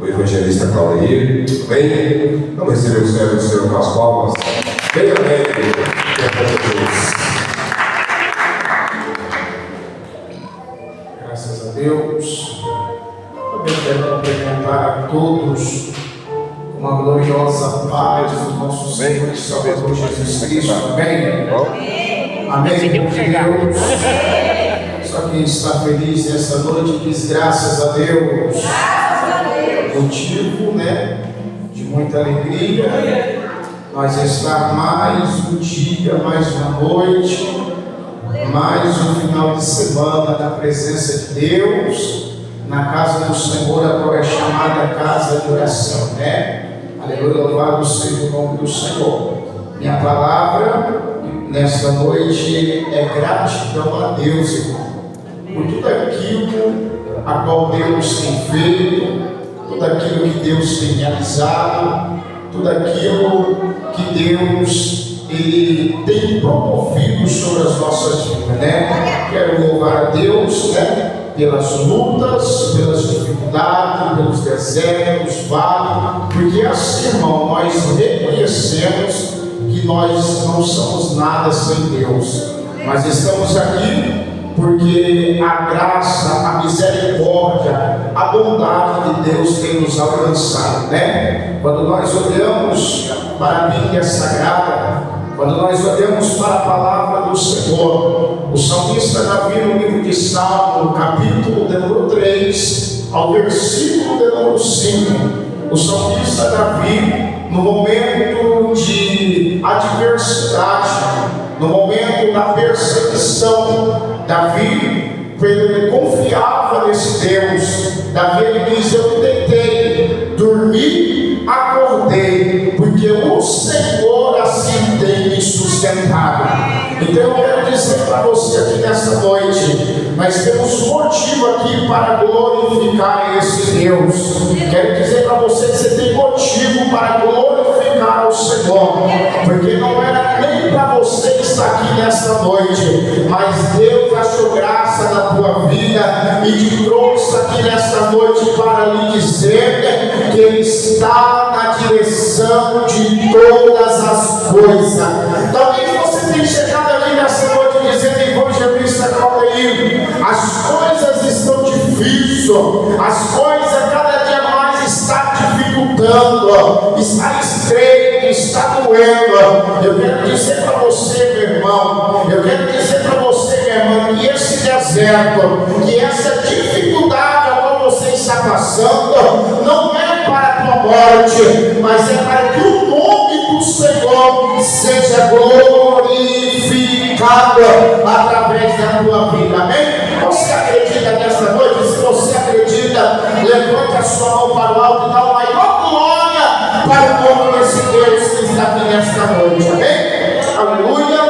o evangelista Claudio. Amém? Vamos receber o Senhor do Senhor com as palmas. Bem alegre. Graças a Deus. Também quero cumprimentar a todos com a gloriosa paz do nosso Senhor e Salvador Jesus Cristo. Amém? Amém, Deus. Só quem está feliz nessa noite diz graças a Deus. Motivo, de muita alegria. Nós estar mais um dia, mais uma noite, mais um final de semana na presença de Deus, na casa do Senhor, agora é chamada casa de oração, Aleluia, louvado seja o nome do Senhor. Minha palavra nesta noite é gratidão a Deus, irmão, por tudo aquilo a qual Deus tem feito, tudo aquilo que Deus tem realizado, tudo aquilo que Deus Ele tem promovido sobre as nossas vidas, Quero louvar a Deus, pelas lutas, pelas dificuldades, pelos desertos, vales, porque assim, irmão, nós reconhecemos que nós não somos nada sem Deus. Nós estamos aqui porque a graça, a misericórdia, a bondade de Deus tem nos alcançado, Quando nós olhamos para a Bíblia Sagrada, quando nós olhamos para a palavra do Senhor, o salmista Davi, no livro de Salmo, capítulo de número 3, ao versículo de número 5, o salmista Davi, no momento de adversidade, no momento da perseguição, Davi, ele confiava nesse Deus. Davi, ele diz: eu tentei dormir, acordei, porque o Senhor assim tem me sustentado. Então eu quero dizer para você aqui nesta noite, nós temos motivo aqui para glorificar esse Deus. Quero dizer para você que você tem motivo para glorificar o Senhor, porque não era nem para você que está aqui nesta noite, mas Deus achou graça na tua vida e te trouxe aqui nesta noite para lhe dizer que Ele está na direção de todas as coisas. Talvez você tenha chegado aqui nessa noite dizendo: evangelista Claudio, as coisas estão difíceis, as coisas cada dia mais estão dificultando, está estreito, está doendo. Eu quero dizer para você, meu irmão, eu quero dizer para você, minha irmã, que esse deserto, que essa dificuldade a qual você está passando, não é para a tua morte, mas é para que o nome do Senhor seja glorificado através da tua vida. Amém? Você acredita nesta noite? Se você acredita, levante a sua mão para o alto e dá uma maior glória para o nome desse Deus que está aqui nesta noite. Amém? Aleluia.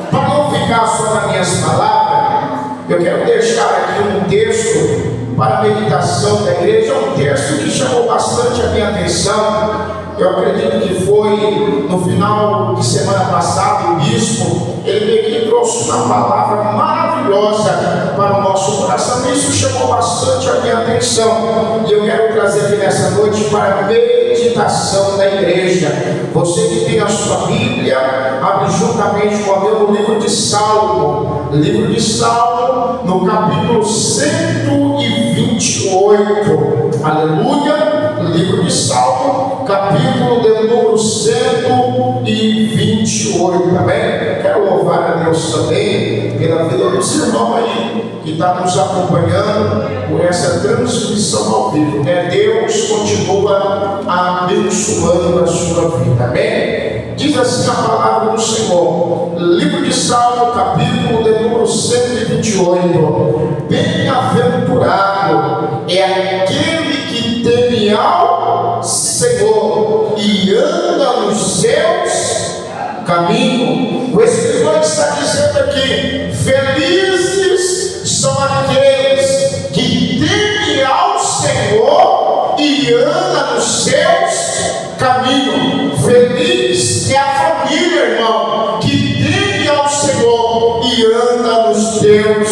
Para não ficar só nas minhas palavras, eu quero deixar aqui um texto para a meditação da igreja. É um texto que chamou bastante a minha atenção. Eu acredito que foi no final de semana passada, o bispo, ele veio aqui e trouxe uma palavra maravilhosa para o nosso coração. Isso chamou bastante a minha atenção. E eu quero trazer aqui nessa noite para a meditação da igreja. Você que tem a sua Bíblia, abre juntamente com a minha no livro de Salmo. Livro de Salmo, no capítulo 128. Aleluia. Livro de Salmo, capítulo de número 128, amém? Quero louvar a Deus também pela vida dos irmãos aí que está nos acompanhando por essa transmissão ao vivo, Deus continua abençoando a sua vida, amém? Diz assim a palavra do Senhor, livro de Salmo, capítulo de número 128: bem-aventurado é aquele que teme ao Senhor e anda nos seus caminhos. O escritor está dizendo aqui: felizes são aqueles que temem ao Senhor e anda nos seus caminhos. Feliz é a família, irmão, que teme ao Senhor e anda nos teus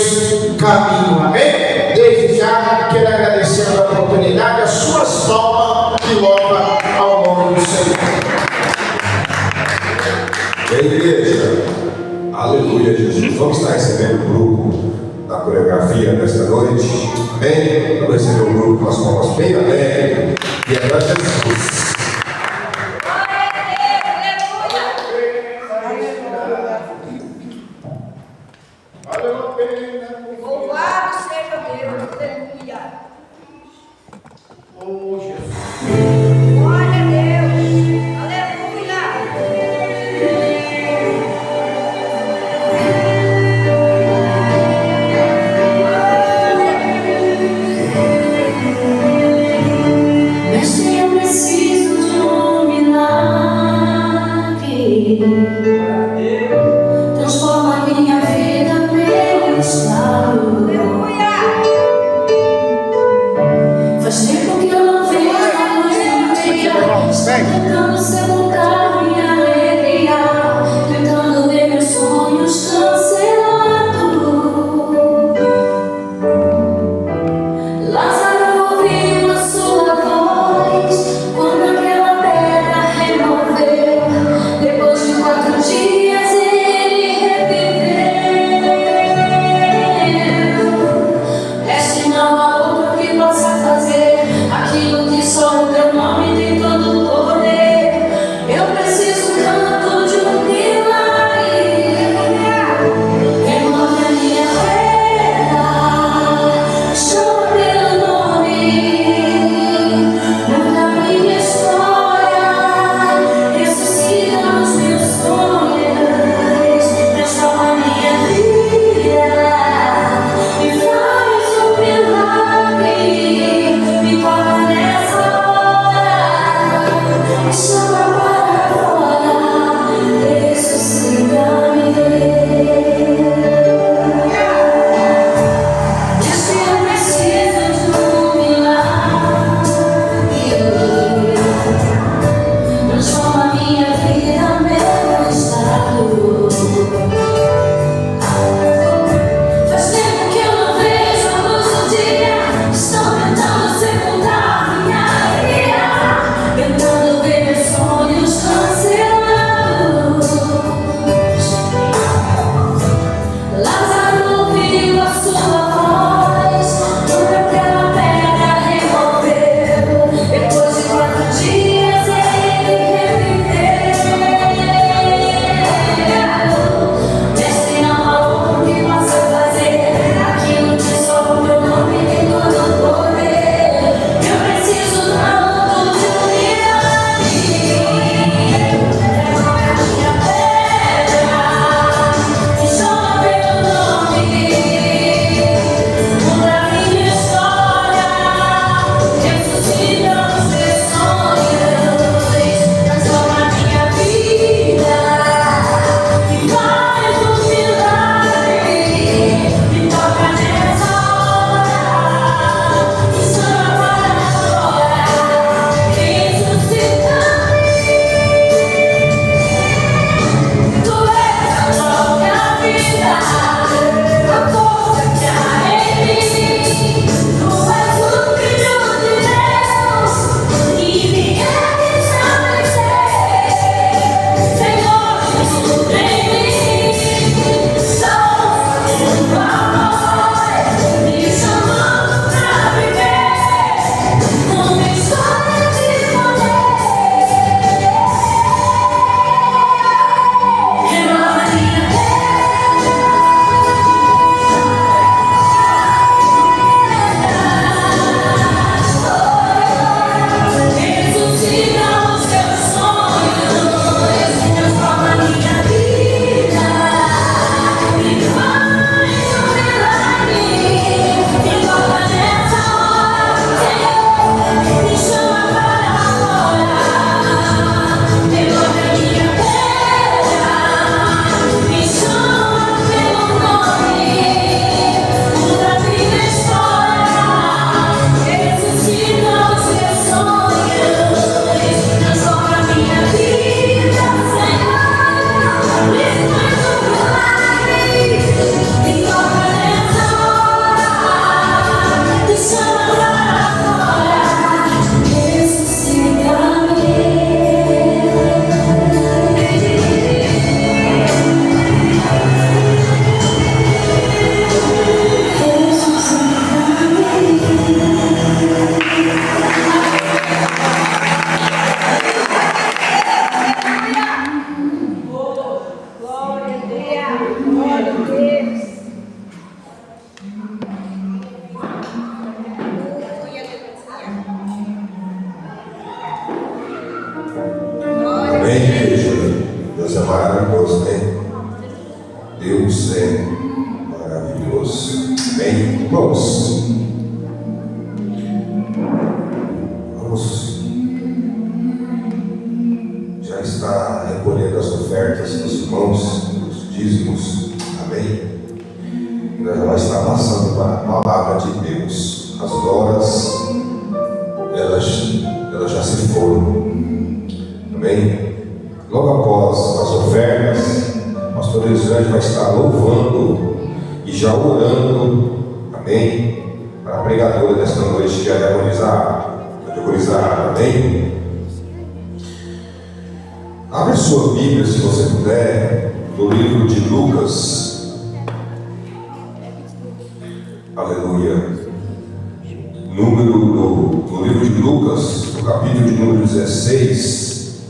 caminhos. Amém? Desde já quero agradecer a oportunidade, as suas palmas alegria nesta noite. Amém? Vamos receber o grupo com as palmas bem alegres. E é para Jesus. Louvado seja Deus, aleluia. Oh, Jesus. Glória a Deus, aleluia. Mestre, eu preciso de um milagre. Transforma minha vida, meu estado. Aleluia. Faz tempo que eu não vejo a luz do dia. Estou tentando sepultar minha alegria, tentando ver meus sonhos cancelados. Lázaro ouviu a sua voz quando aquela pedra removeu. Depois de 4 dias ele reviveu. Este não há outro que possa fazer aquilo que só o teu nome tem todo o poder. Vamos já está recolhendo as ofertas dos irmãos, dos dízimos. Amém? E nós já vai estar passando para a palavra de Deus. As horas, elas já se foram. Amém? Logo após as ofertas, o pastor Elisângela vai estar louvando e já orando. Amém? Para a pregadora desta noite, que é diaconizar. Amém? Abre sua Bíblia, se você puder, no livro de Lucas. Aleluia. No livro de Lucas, no capítulo de número 16,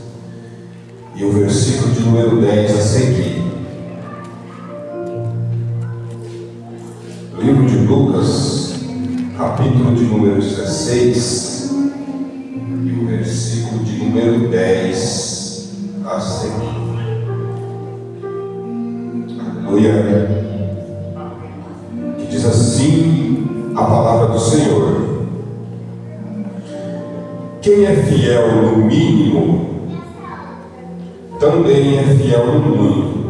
e o versículo de número 10 a seguir. Livro de Lucas, capítulo de número 16, e o versículo de número 10 a seguir. Aleluia. Que diz assim a palavra do Senhor: quem é fiel no mínimo, também é fiel no muito.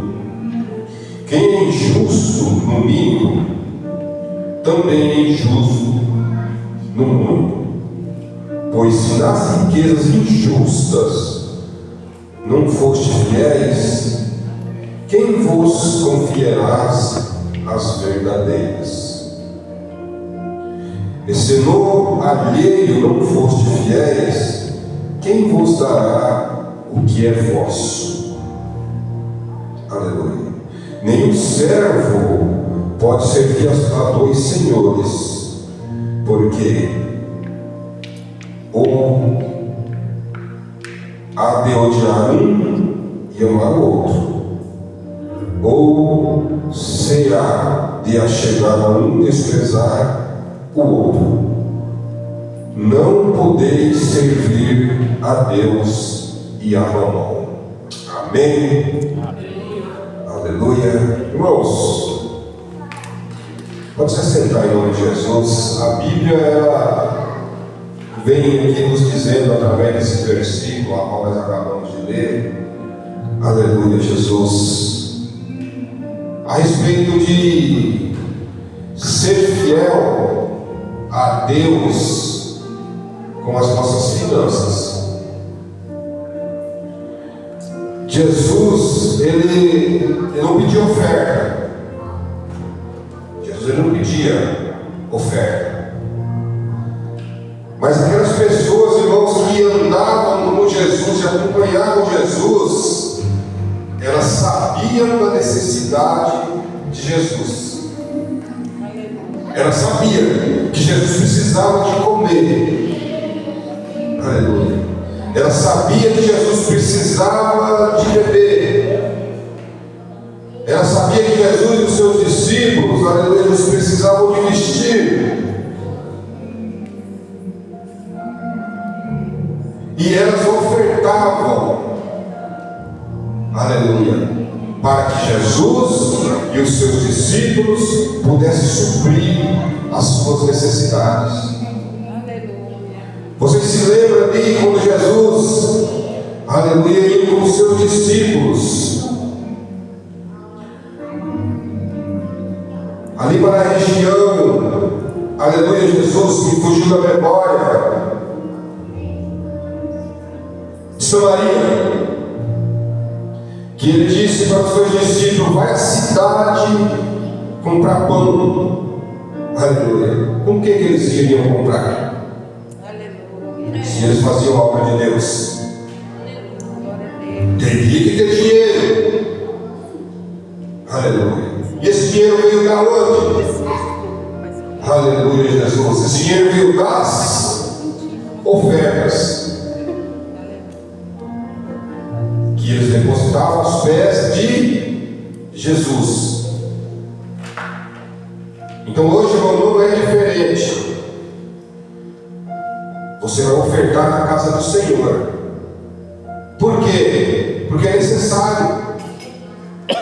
Quem é injusto no mínimo, também é injusto no muito. Pois se nas riquezas injustas não foste fiéis, quem vos confiarás as verdadeiras? E se no alheio não foste fiéis, quem vos dará o que é vosso? Aleluia. Nenhum servo pode servir a dois senhores, porque ou há de odiar um e amar o outro, ou se há de achegar a um e desprezar o outro. Não podeis servir a Deus e a Mamão. Amém? Aleluia. Irmãos, pode se sentar em nome de Jesus. A Bíblia, ela vem aqui nos dizendo, através desse versículo, a qual nós acabamos de ler, aleluia, Jesus, a respeito de ser fiel a Deus com as nossas finanças. Jesus, ele não pedia oferta. Jesus, ele não pedia oferta. Mas aquelas pessoas, irmãos, que andavam com Jesus e acompanhavam Jesus, elas sabiam da necessidade de Jesus. Ela sabia que Jesus precisava de comer. Aleluia. Ela sabia que Jesus precisava de beber. Ela sabia que Jesus e os seus discípulos, aleluia, eles precisavam de vestir. E elas ofertavam, aleluia, para que Jesus e os seus discípulos pudessem suprir as suas necessidades. Vocês se lembram ali quando Jesus, aleluia, ia com os seus discípulos ali para a região, aleluia, Jesus, que fugiu da memória, de Samaria, que ele disse para os seus discípulos: vai à cidade comprar pão. Aleluia. Com o que eles iriam comprar? Aleluia. Se eles faziam a obra de Deus, teria que ter dinheiro. Aleluia. E esse dinheiro veio da onde? Aleluia, Jesus. Esse dinheiro veio das ofertas que eles depositavam aos pés de Jesus. Então hoje, irmão, não é diferente. Você vai ofertar na casa do Senhor. Por quê? Porque é necessário.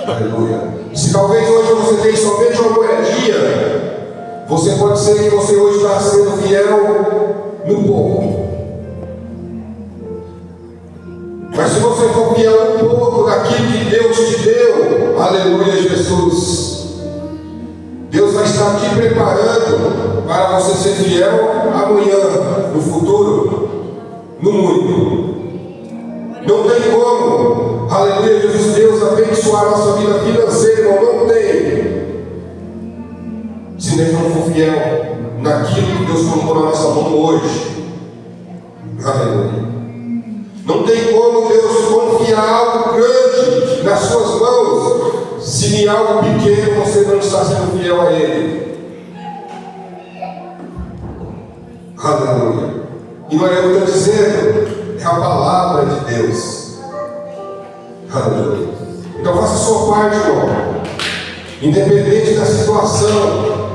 Aleluia. Se talvez hoje você tenha somente uma moedinha, você pode ser que você hoje está sendo fiel no pouco. Aleluia, Jesus. Deus vai estar te preparando para você ser fiel amanhã, no futuro, no muito. Não tem como, aleluia, Jesus, Deus abençoar a nossa vida financeira, irmão, não tem. Se nós não for fiel naquilo que Deus colocou na nossa mão hoje, aleluia. Não tem como Deus confiar algo grande nas suas mãos, se em algo pequeno você não está sendo fiel a Ele. Aleluia. E não é eu que estou dizendo, é a palavra de Deus. Aleluia. Então faça a sua parte, irmão. Independente da situação,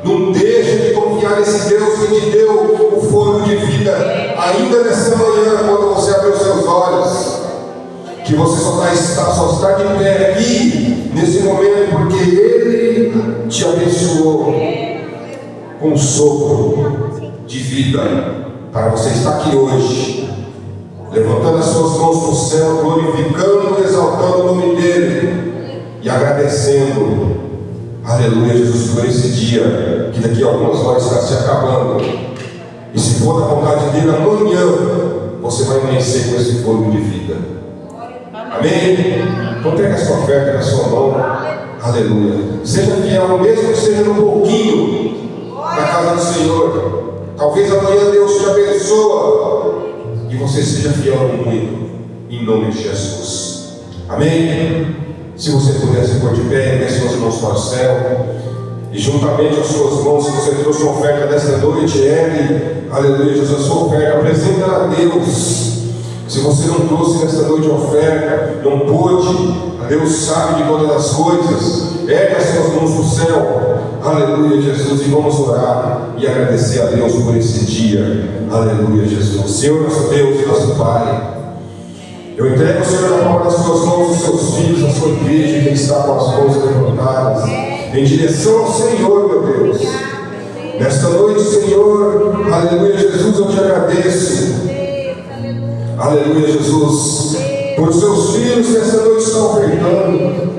não deixe de confiar nesse Deus que te deu o fôlego de vida ainda nessa manhã, quando você abre os seus olhos. Que você só está de pé aqui nesse momento porque Ele te abençoou com um sopro de vida para você estar aqui hoje, levantando as suas mãos para o céu, glorificando e exaltando o nome dEle e agradecendo, aleluia, Jesus, por esse dia que daqui a algumas horas está se acabando. E se for da vontade dEle, amanhã você vai amanhecer com esse fôlego de vida. Amém? Então pega essa oferta na sua mão, aleluia. Seja fiel, mesmo que seja no pouquinho, na casa do Senhor. Talvez amanhã Deus te abençoe e você seja fiel no muito, em nome de Jesus. Amém? Se você puder se pôr de pé, erguer suas mãos para o céu, e juntamente às suas mãos, se você trouxe uma oferta desta noite, aleluia, Jesus, a sua oferta, apresenta a Deus. Se você não trouxe nesta noite a oferta, não pôde, Deus sabe de todas as coisas, ergue as suas mãos para o céu, aleluia, Jesus, e vamos orar e agradecer a Deus por esse dia, aleluia, Jesus. Senhor, nosso Deus e nosso Pai, eu entrego, Senhor, na palma das suas mãos os seus filhos, a sua igreja que está com as mãos levantadas, em direção ao Senhor, meu Deus. Nesta noite, Senhor, aleluia, Jesus, eu te agradeço. Aleluia, Jesus, por seus filhos nesta noite estão ofertando.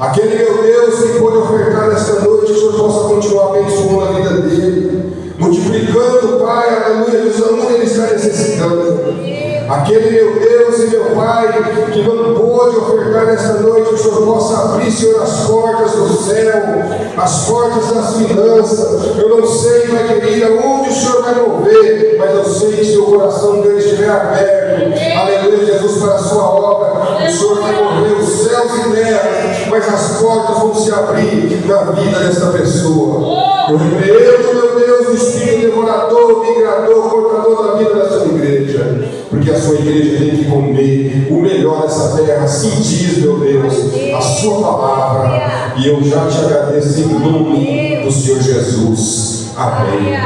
Aquele, meu Deus, que pôde ofertar nesta noite, que o Senhor possa continuar abençoando a vida dele, multiplicando, Pai, aleluia, Jesus, onde ele está necessitando. Aquele, meu Deus e meu Pai, que não pôde ofertar nesta noite, que o Senhor possa abrir, Senhor, as portas do céu, as portas das finanças. Eu não sei, Pai querida, onde o Senhor vai mover, mas eu sei que se o coração dele estiver aberto, aleluia, Jesus, para a sua obra, o Senhor vai mover os céus e terra, mas as portas vão se abrir na vida desta pessoa. Eu repreendo, meu Deus, o espírito devorador, migrador, cortador da vida da sua igreja, porque a sua igreja tem que comer o melhor dessa terra, assim diz, meu Deus, a sua palavra, e eu já te agradeço em nome do Senhor Jesus. Amém.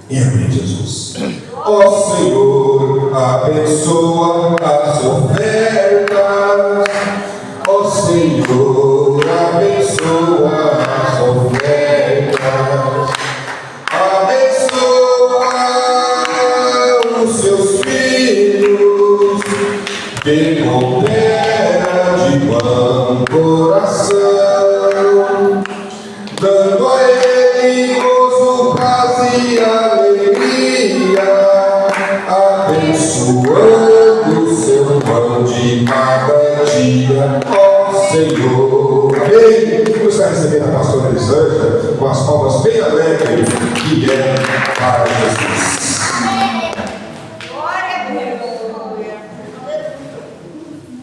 E amém, Jesus. Ó Senhor, abençoa as ofertas. Ó Senhor, abençoa as ofertas. Abençoa os seus filhos que cooperam de bom coração, dando a ele gozo, paz e alegria, abençoando seu pão de cada dia. Ó Senhor, amém. Vamos estar recebendo a pastora Elisângela com as palmas bem alegres, que é para Jesus.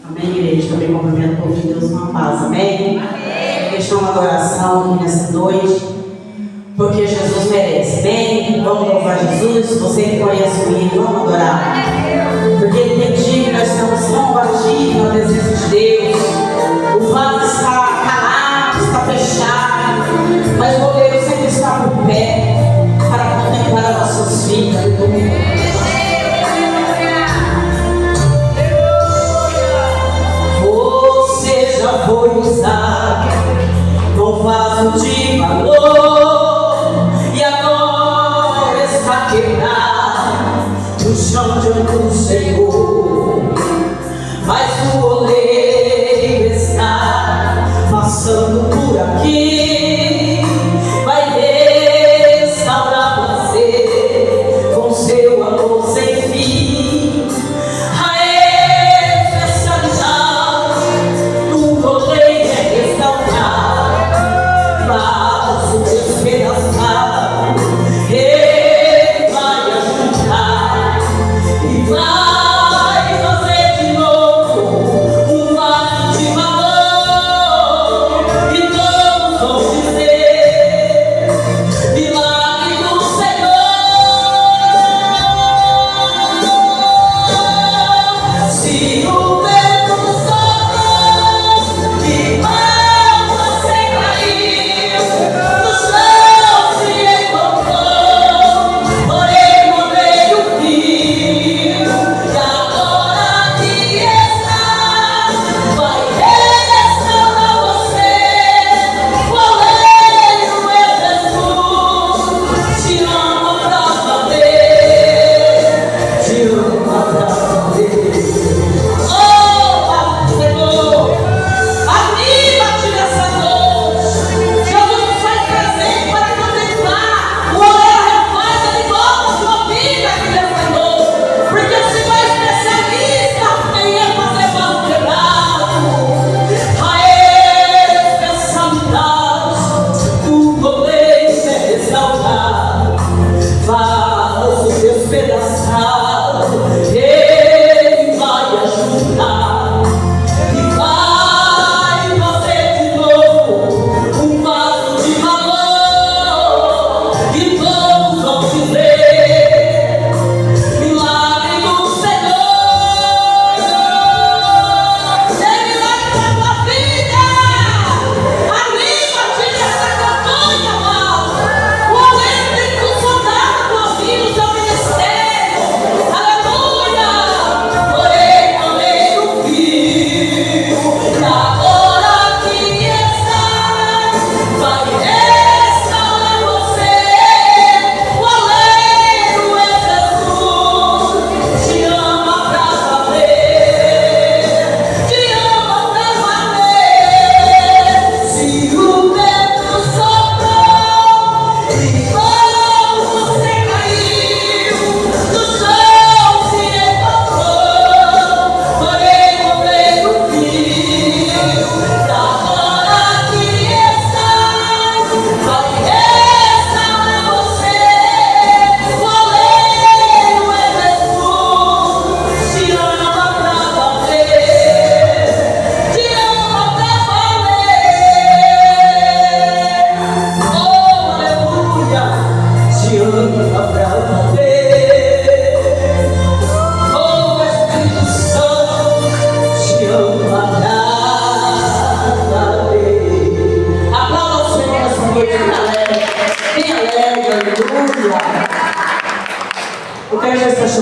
Amém, igreja. Também cumprimento o povo de Deus com a paz. Amém? Amém. Deixar uma adoração aqui nessa noite, porque Jesus merece. Amém? Vamos louvar Jesus. Você que conhece o hino, vamos adorar. Porque ele tem dia que nós estamos combatidos na presença de Deus. O vaso está calado, está fechado, mas o goleiro sempre está por pé para contemplar as nossas vidas. Você já foi usado num vaso de valor e agora está quebrado no chão diante do Senhor. Mas o oleiro está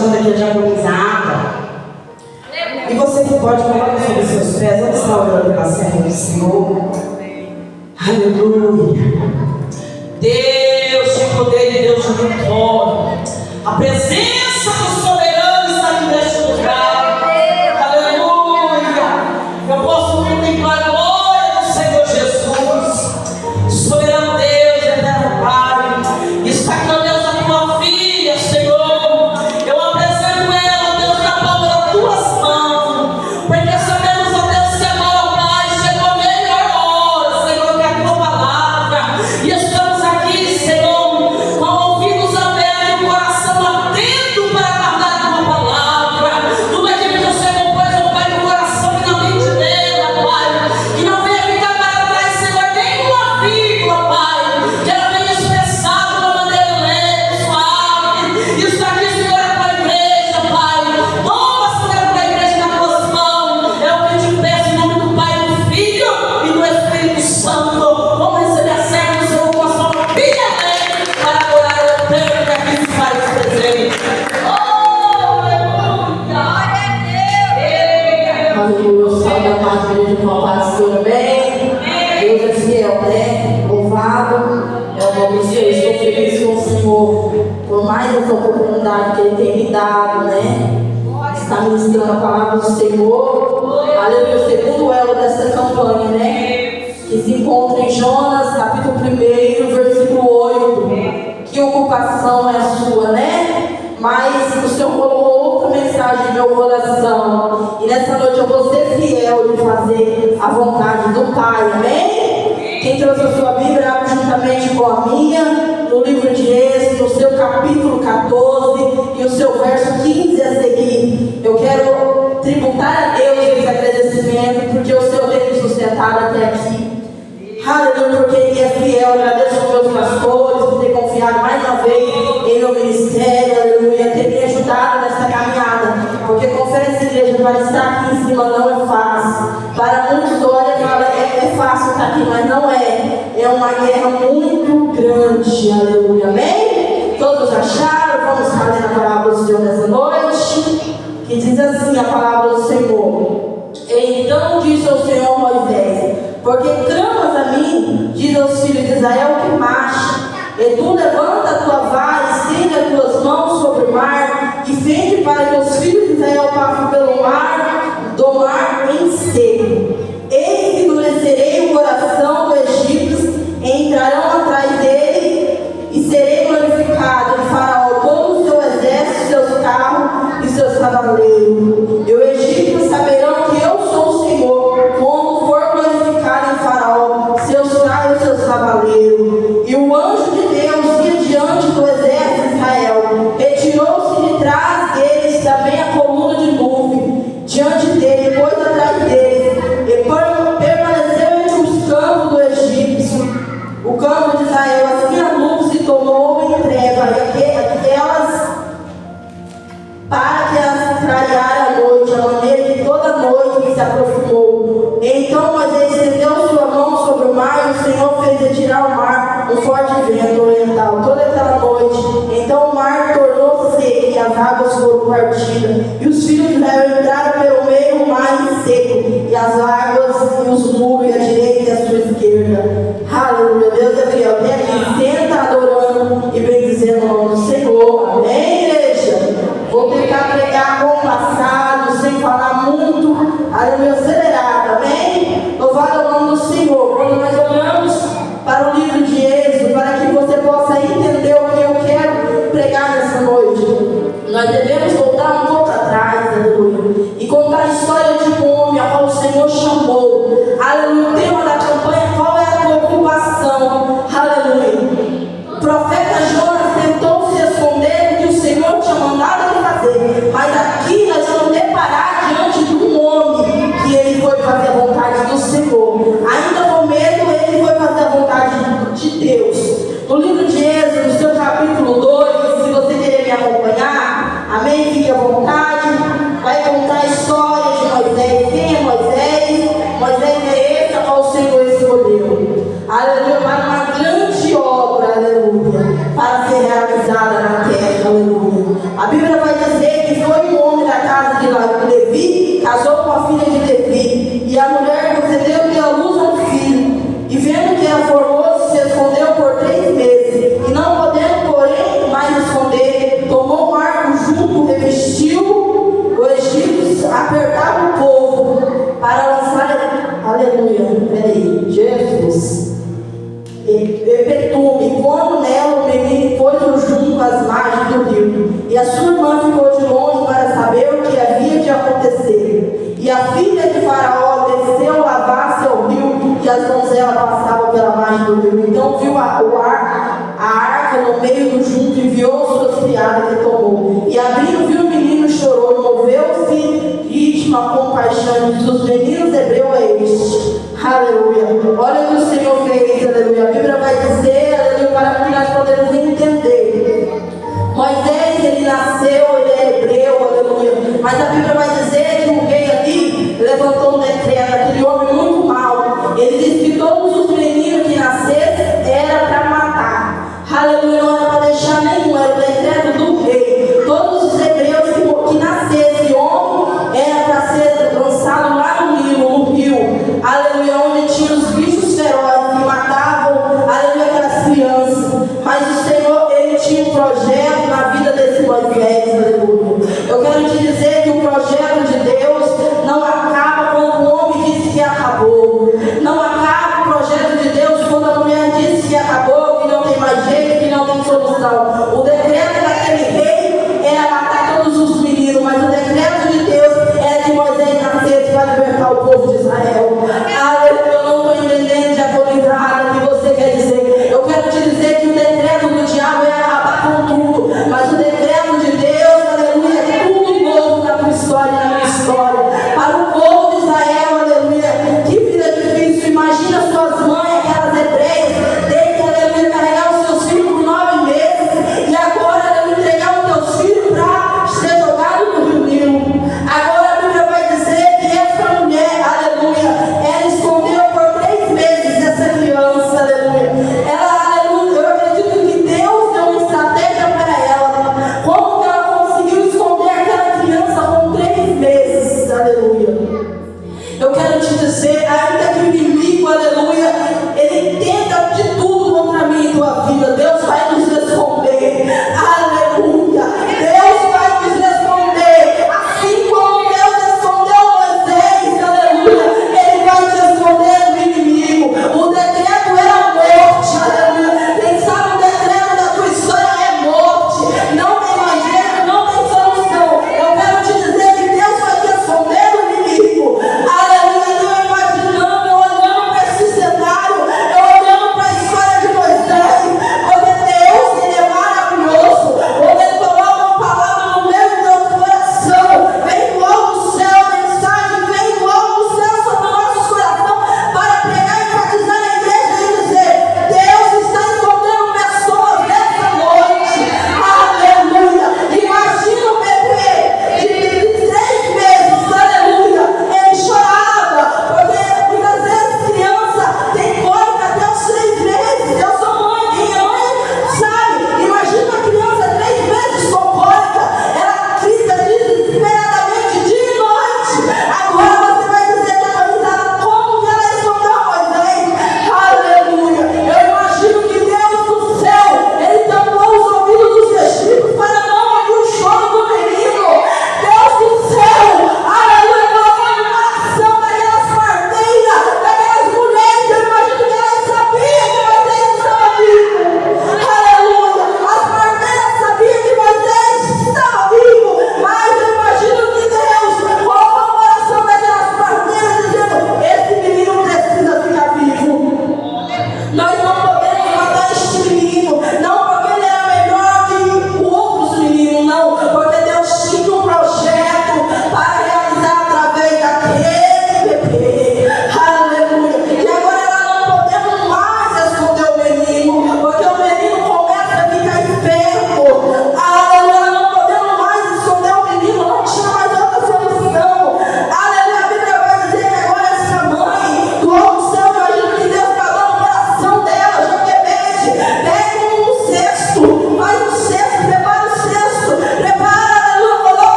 chamando aqui a diaconizada. E você que pode colocar sobre os seus pés, vamos estar orando para a serva do Senhor. Aleluia. Deus de poder e Deus de vitória. A presença do soberano está aqui neste lugar. Aleluia. Eu posso contemplar a glória do Senhor Jesus. Soberano Deus, eterno Pai. Está aqui, ó Deus, a tua filha, Senhor. Eu apresento ela, Deus, na palma das tuas mãos. Porque sabemos, ó Deus, que agora, ó Pai, chegou a melhor hora, Senhor, que a tua palavra. E estamos aqui, Senhor, com ouvidos abertos e o coração atento para guardar a tua palavra. Tudo aquilo que o Senhor pôs, ó Pai, no coração e na mente dela, Pai. Que não venha ficar para trás, Senhor, nem uma vírgula, Pai. Que ela venha expressar de uma maneira leve, suave. Isso aqui, Senhor, é para a igreja, Pai. Toma, Senhor, para a igreja nas tuas mãos. É o que eu te peço em nome do Pai, do Filho e do Espírito Santo. Vamos receber a serva do Senhor com a sua filha, para adorar o Eterno que aqui se faz presente. Oh, aleluia! Aleluia, salve a paz de uma paz, Senhor, amém. Deus é fiel, né? Louvado é o nome do Senhor. Estou feliz com o Senhor por mais essa oportunidade que Ele tem me dado, né? Está ministrando a palavra do Senhor. Aleluia, o segundo elo dessa campanha, né? Que se encontra em Jonas, capítulo 1, versículo 8. Que ocupação é a sua, né? Mas o Senhor colocou outra mensagem em meu coração. E nessa noite eu vou ser fiel de fazer a vontade do Pai, amém? Quem trouxe a sua Bíblia, abre juntamente com a minha, no livro de Êxodo, no seu capítulo 14 e o seu verso 15 a seguir. Eu quero tributar a Deus esse agradecimento, porque o Senhor tem me sustentado até aqui. Aleluia, porque Ele é fiel. Agradeço aos meus pastores por ter confiado mais uma vez em meu ministério, aleluia, ter me ajudado nessa caminhada, porque confesso, igreja, para estar aqui em cima não é fácil. Para muitos olham e falam, é fácil estar aqui, mas não é. É uma guerra muito grande, aleluia, amém? Todos acharam? Vamos estar lendo a palavra do Senhor nessa noite, que diz assim a palavra do Senhor. Então disse ao Senhor Moisés: porque clamas a mim, diz aos filhos de Israel, que marcha, e tu levanta a tua vara, estende as tuas mãos sobre o mar, e fende para que os filhos de Israel passem pelo mar, do mar em seco. Eis que endurecerei o coração dos egípcios, e entrarão atrás dele, e serei glorificado em Faraó, todo o seu exército, seus carros e seus cavaleiros. E os egípcios saberão que eu sou o Senhor, quando for glorificado em Faraó, seus carros e seus cavaleiros. E o anjo de Deus ia diante do exército de Israel, retirou-se de trás deles também a coluna de nuvem, diante dele, depois atrás deles, e permaneceu entre os campos do egípcio, o campo de Israel. Assim a nuvem se tornou em treva, para que elas clarearam a noite, a maneira que toda noite se aproximou. Então Moisés estendeu sua mão sobre o mar, e o Senhor fez retirar o mar um forte vento oriental toda aquela noite. Então o mar tornou seco e as águas foram partidas, e os filhos de Israel entraram pelo meio do mar seco, e as águas e os muros à direita e à sua esquerda. Aleluia, Deus é fiel. Até aqui senta adorando e bendizendo o nome do Senhor, amém, igreja? Vou tentar pregar compassado, sem falar muito, aleluia, acelerado, amém? Louvado é o nome do Senhor. Quando nós olhamos para o livro de Êxodo, para que você possa entender o que eu quero pregar nessa noite, nós devemos voltar um pouco atrás, aleluia, e contar a história de um homem ao qual o Senhor chamou diz: os meninos hebreus é este. Aleluia. Olha o que o Senhor fez, aleluia. A Bíblia vai dizer, aleluia, para que nós podemos entender. Moisés, ele nasceu, ele é hebreu, aleluia. Mas a Bíblia vai dizer que o rei ali levantou um decreto, aquele homem muito mau. Ele disse que todos os meninos que nascessem era para matar. Aleluia, não era para deixar nenhum, era o decreto do rei. Todos os hebreus que nascessem homem era para ser lançado lá no Nilo, no rio. Aleluia, onde tinha os bichos ferozes que matavam, aleluia, aquelas crianças. Mas o Senhor, ele tinha um projeto na vida desse Moisés, aleluia. Eu quero te dizer que o projeto de Deus não acaba quando o homem diz que acabou. Não acaba o projeto de Deus quando a mulher diz que acabou, que não tem mais jeito, que não tem solução. O decreto daquele rei era matar todos os meninos, mas o decreto de Deus era que Moisés nascesse para libertar o povo de Israel. Aleluia, eu não estou entendendo, diaconizada, o que você quer dizer. Eu quero te dizer que o decreto do diabo é acabar com tudo, mas o decreto de Deus, aleluia, é tudo novo na tua história e na minha história. Para o povo de Israel, aleluia, que vida difícil. Imagina suas mães, aquelas hebreias, tem que, aleluia, carregar os seus filhos por 9 meses e agora, aleluia, entregar os teus filhos para ser jogado no rio Nilo. Agora a Bíblia vai dizer que essa mulher, aleluia,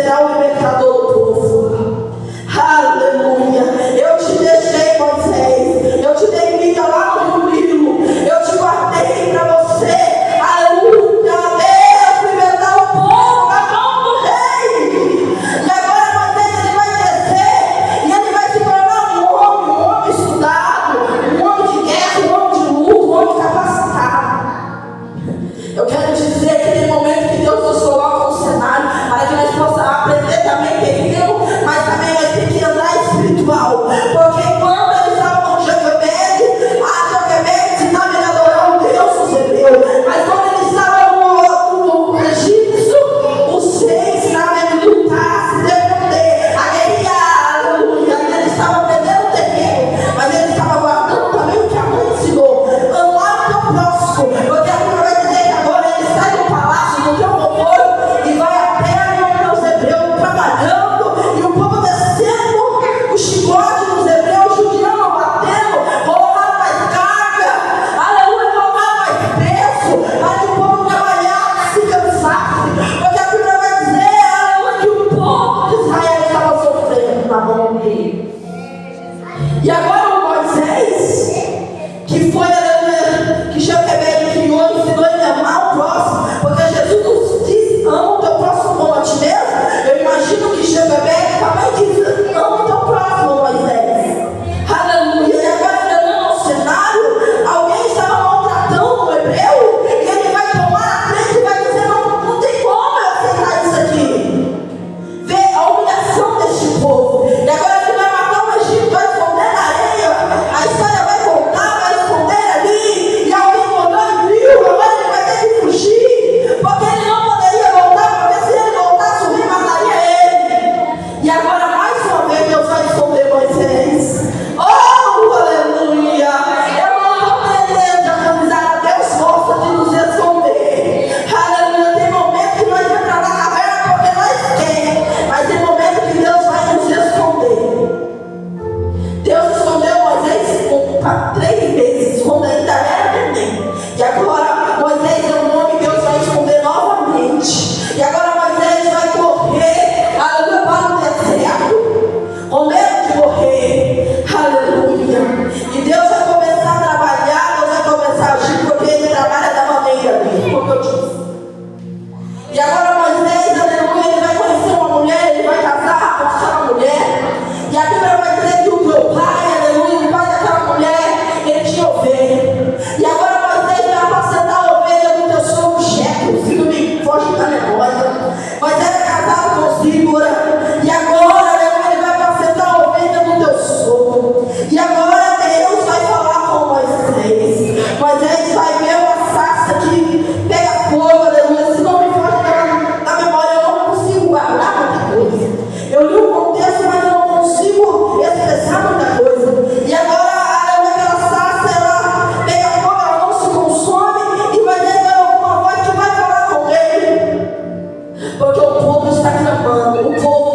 será o libertador do povo. Aleluia. Eu te deixei, Moisés. Eu te dei vida lá no Nilo. Eu te guardei para você. Aleluia. Deus libertar o povo da mão do rei. E agora Moisés ele vai descer e ele vai se tornar um homem estudado, um homem de guerra, um homem de luta, um homem capacitado. Eu quero dizer que tem momento que Deus nos coloca no cenário para que nós possamos aprender também terreno, mas também nós temos que andar espiritual. Porque quando eles estavam com Joquebede, Joquebede ensinava ele a adorar o Deus dos hebreus. Mas quando eles estavam no Egito, os seis ensinavam ele a lutar, se defender, a guerrear, aleluia. Eles estavam aprendendo o terreno, mas eles estavam guardando também o que a mãe ensinou. Amar o teu próximo, porque a Bíblia vai dizer que agora ele sai do palácio, do teu conforto, e vai a pé os hebreus trabalhando, e o povo descendo o chicote dos hebreus, judiando, batendo, colocaram mais carga, aleluia, colocaram mais peso, para que o povo trabalhasse, se cansasse, porque a Bíblia vai dizer, aleluia, que o povo de Israel estava sofrendo na mão dele. E agora o Moisés, que foi, aleluia, que Joquebede criou, ensinou ele a amar o próximo, porque Jesus nos diz, ama o teu próximo como a ti mesmo. Eu imagino que Joquebede também diz, ama o teu próximo, Moisés. Aleluia. E agora, ainda no cenário, alguém estava maltratando o hebreu, e ele vai tomar a frente e vai dizer, não tem como eu aceitar isso aqui. Vê a humilhação deste povo. E agora ele vai matar o Egito, vai esconder na areia. A história vai contar, vai esconder ali. E alguém olhou e viu. Agora ele vai ter que fugir. Porque ele não poderia voltar, porque se ele voltasse, o rei mataria ele. E agora, mais uma vez, Deus vai esconder Moisés. Oh, aleluia! Eu não estou aprendendo a caminhar. Deus gosta de nos esconder. Aleluia! Tem momento que nós vamos entrar na caverna porque nós queremos. Mas tem momento que Deus vai nos esconder. Deus escondeu Moisés por 3 meses, quando ainda era neném. E agora Moisés é um homem que Deus vai esconder novamente. E agora Moisés vai correr, aleluia, para o deserto, com medo de morrer, aleluia. E Deus vai começar a trabalhar, Deus vai começar a agir, porque ele trabalha da maneira dele, como eu disse. E agora Moisés, aleluia, ele vai conhecer uma mulher, ele vai casar com aquela mulher. E a Bíblia vai dizer que o meu pai, aleluia, o pai daquela mulher, ele tinha ovelha. E agora Moisés vai apacentar a ovelha do teu sogro Jetro, se não me foge da memória. Moisés era casado com Zípora. E agora, aleluia, ele vai apacentar a ovelha do teu sogro. E agora Deus vai falar com Moisés. Moisés vai ver uma sarça que pega fogo, aleluia. Se não me foge da memória, eu não consigo guardar muita coisa. Eu li o contexto, mas eu não consigo expressar muita coisa. E agora, aleluia, aquela sarça, ela pega fogo, ela não se consome, e vai ter alguma voz que vai falar com ele. Porque o povo está clamando, o povo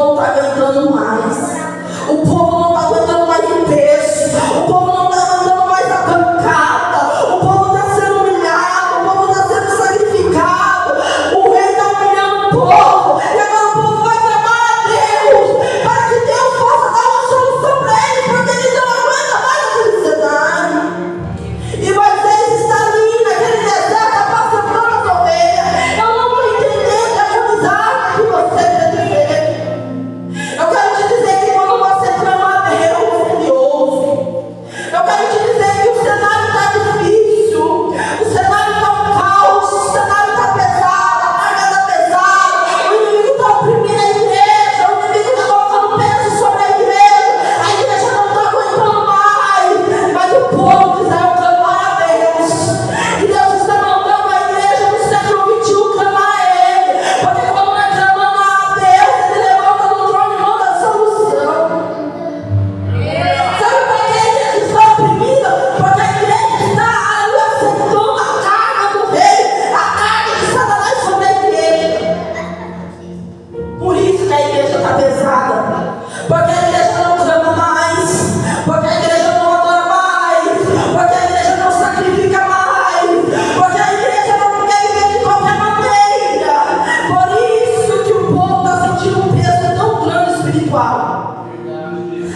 espiritual.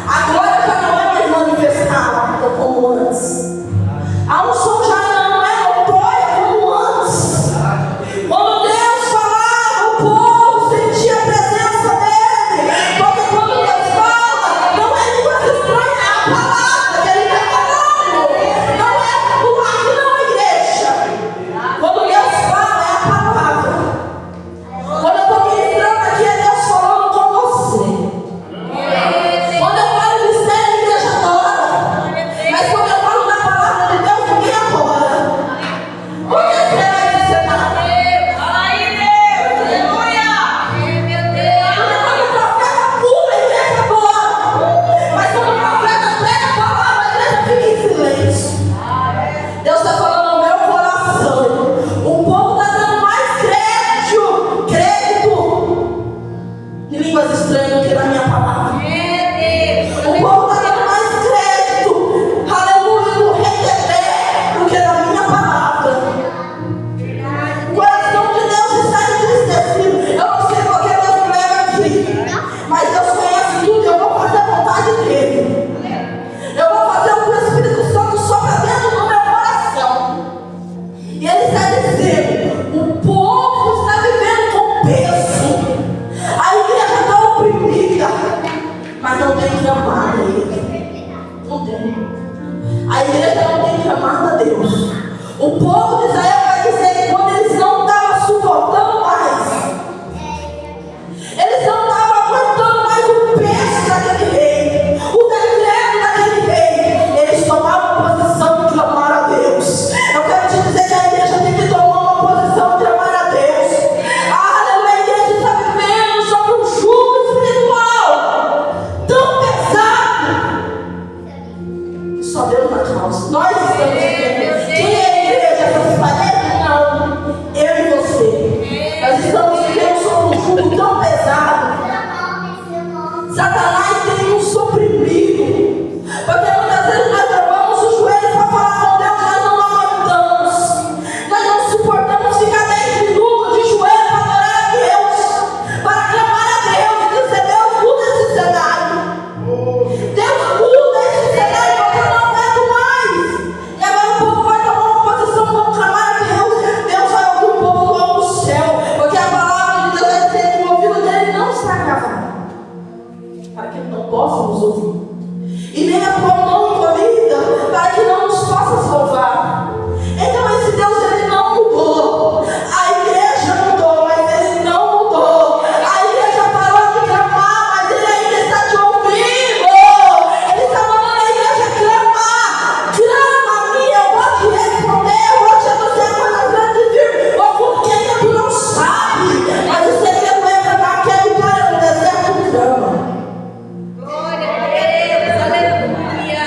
Agora já não é mais manifestada como antes. A unção já não é notória como antes. Quando Deus falava, o povo sentia a presença dele. Porque quando Deus fala, não é língua estranha, é a palavra que ele está falando. Não é o aqui, não é igreja. Quando Deus fala, é a palavra. Quando eu estou ministrando aqui, é Deus falando com você. Quando eu falo de ser, a igreja adora. Mas quando eu falo da palavra de Deus, ninguém adora. Por que será que você está? Fala aí, Deus. Aleluia. Meu Deus. Porque quando o profeta pula, a igreja adora. Mas quando o profeta prega a palavra, a igreja fica em silêncio. Deus está falando no meu coração. O povo está dando mais crédito em línguas estranhas do que na minha palavra. O povo está dando mais crédito, aleluia, no rei do que na minha palavra. O coração de Deus está entristecido. Eu não sei porque Deus me leva aqui, mas Deus conhece tudo e eu vou fazer a vontade dele. Eu vou fazer o que o Espírito Santo sopra dentro do meu coração. E ele está dizendo: o povo está vivendo com peso. A igreja está oprimida, mas não tem clamado a ele. Não tem. A igreja não tem clamado a Deus. O povo de Israel vai dizer que quando eles não estavam suportando mais, eles não estavam aguentando mais o peso daquele rei, o decreto daquele rei, eles tomavam posição de clamar a Deus. Eu quero te dizer que a igreja tem que tomar uma posição de clamar a Deus. Aleluia, a igreja está vivendo sobre um jugo espiritual tão pesado que só Deus na causa. Nós estamos vivendo. Quem é a igreja? Essas paredes? Não. Eu e você. Nós estamos vivendo sobre um jugo tão pesado. Satanás tem nos suprimido. Porque muitas vezes nós levamos os joelhos para falar com Deus, nós não aguentamos. Nós não suportamos ficar 10 minutos de joelho para adorar a Deus, para clamar a Deus e dizer: Deus, muda esse cenário. Deus, muda esse cenário porque eu não aguento mais. E agora o povo vai tomar uma posição, vamos clamar a Deus. Deus vai ouvir o povo do alto do céu, porque a palavra de Deus vai dizer que o ouvido dele não está cavado, para que ele não possa nos ouvir, e nem a tua mão encolhida, para que não nos possa salvar. Então esse Deus, ele não mudou. A igreja mudou, mas ele não mudou. A igreja parou de clamar, mas ele ainda está te ouvindo. Ele está mandando a igreja clamar. Clama a mim, eu vou te responder, eu vou te anunciar coisas grandes e firmes. Ou porque ainda tu não sabe, mas o segredo é clamar, quer ir para o deserto, clama. Glória a Deus. Aleluia.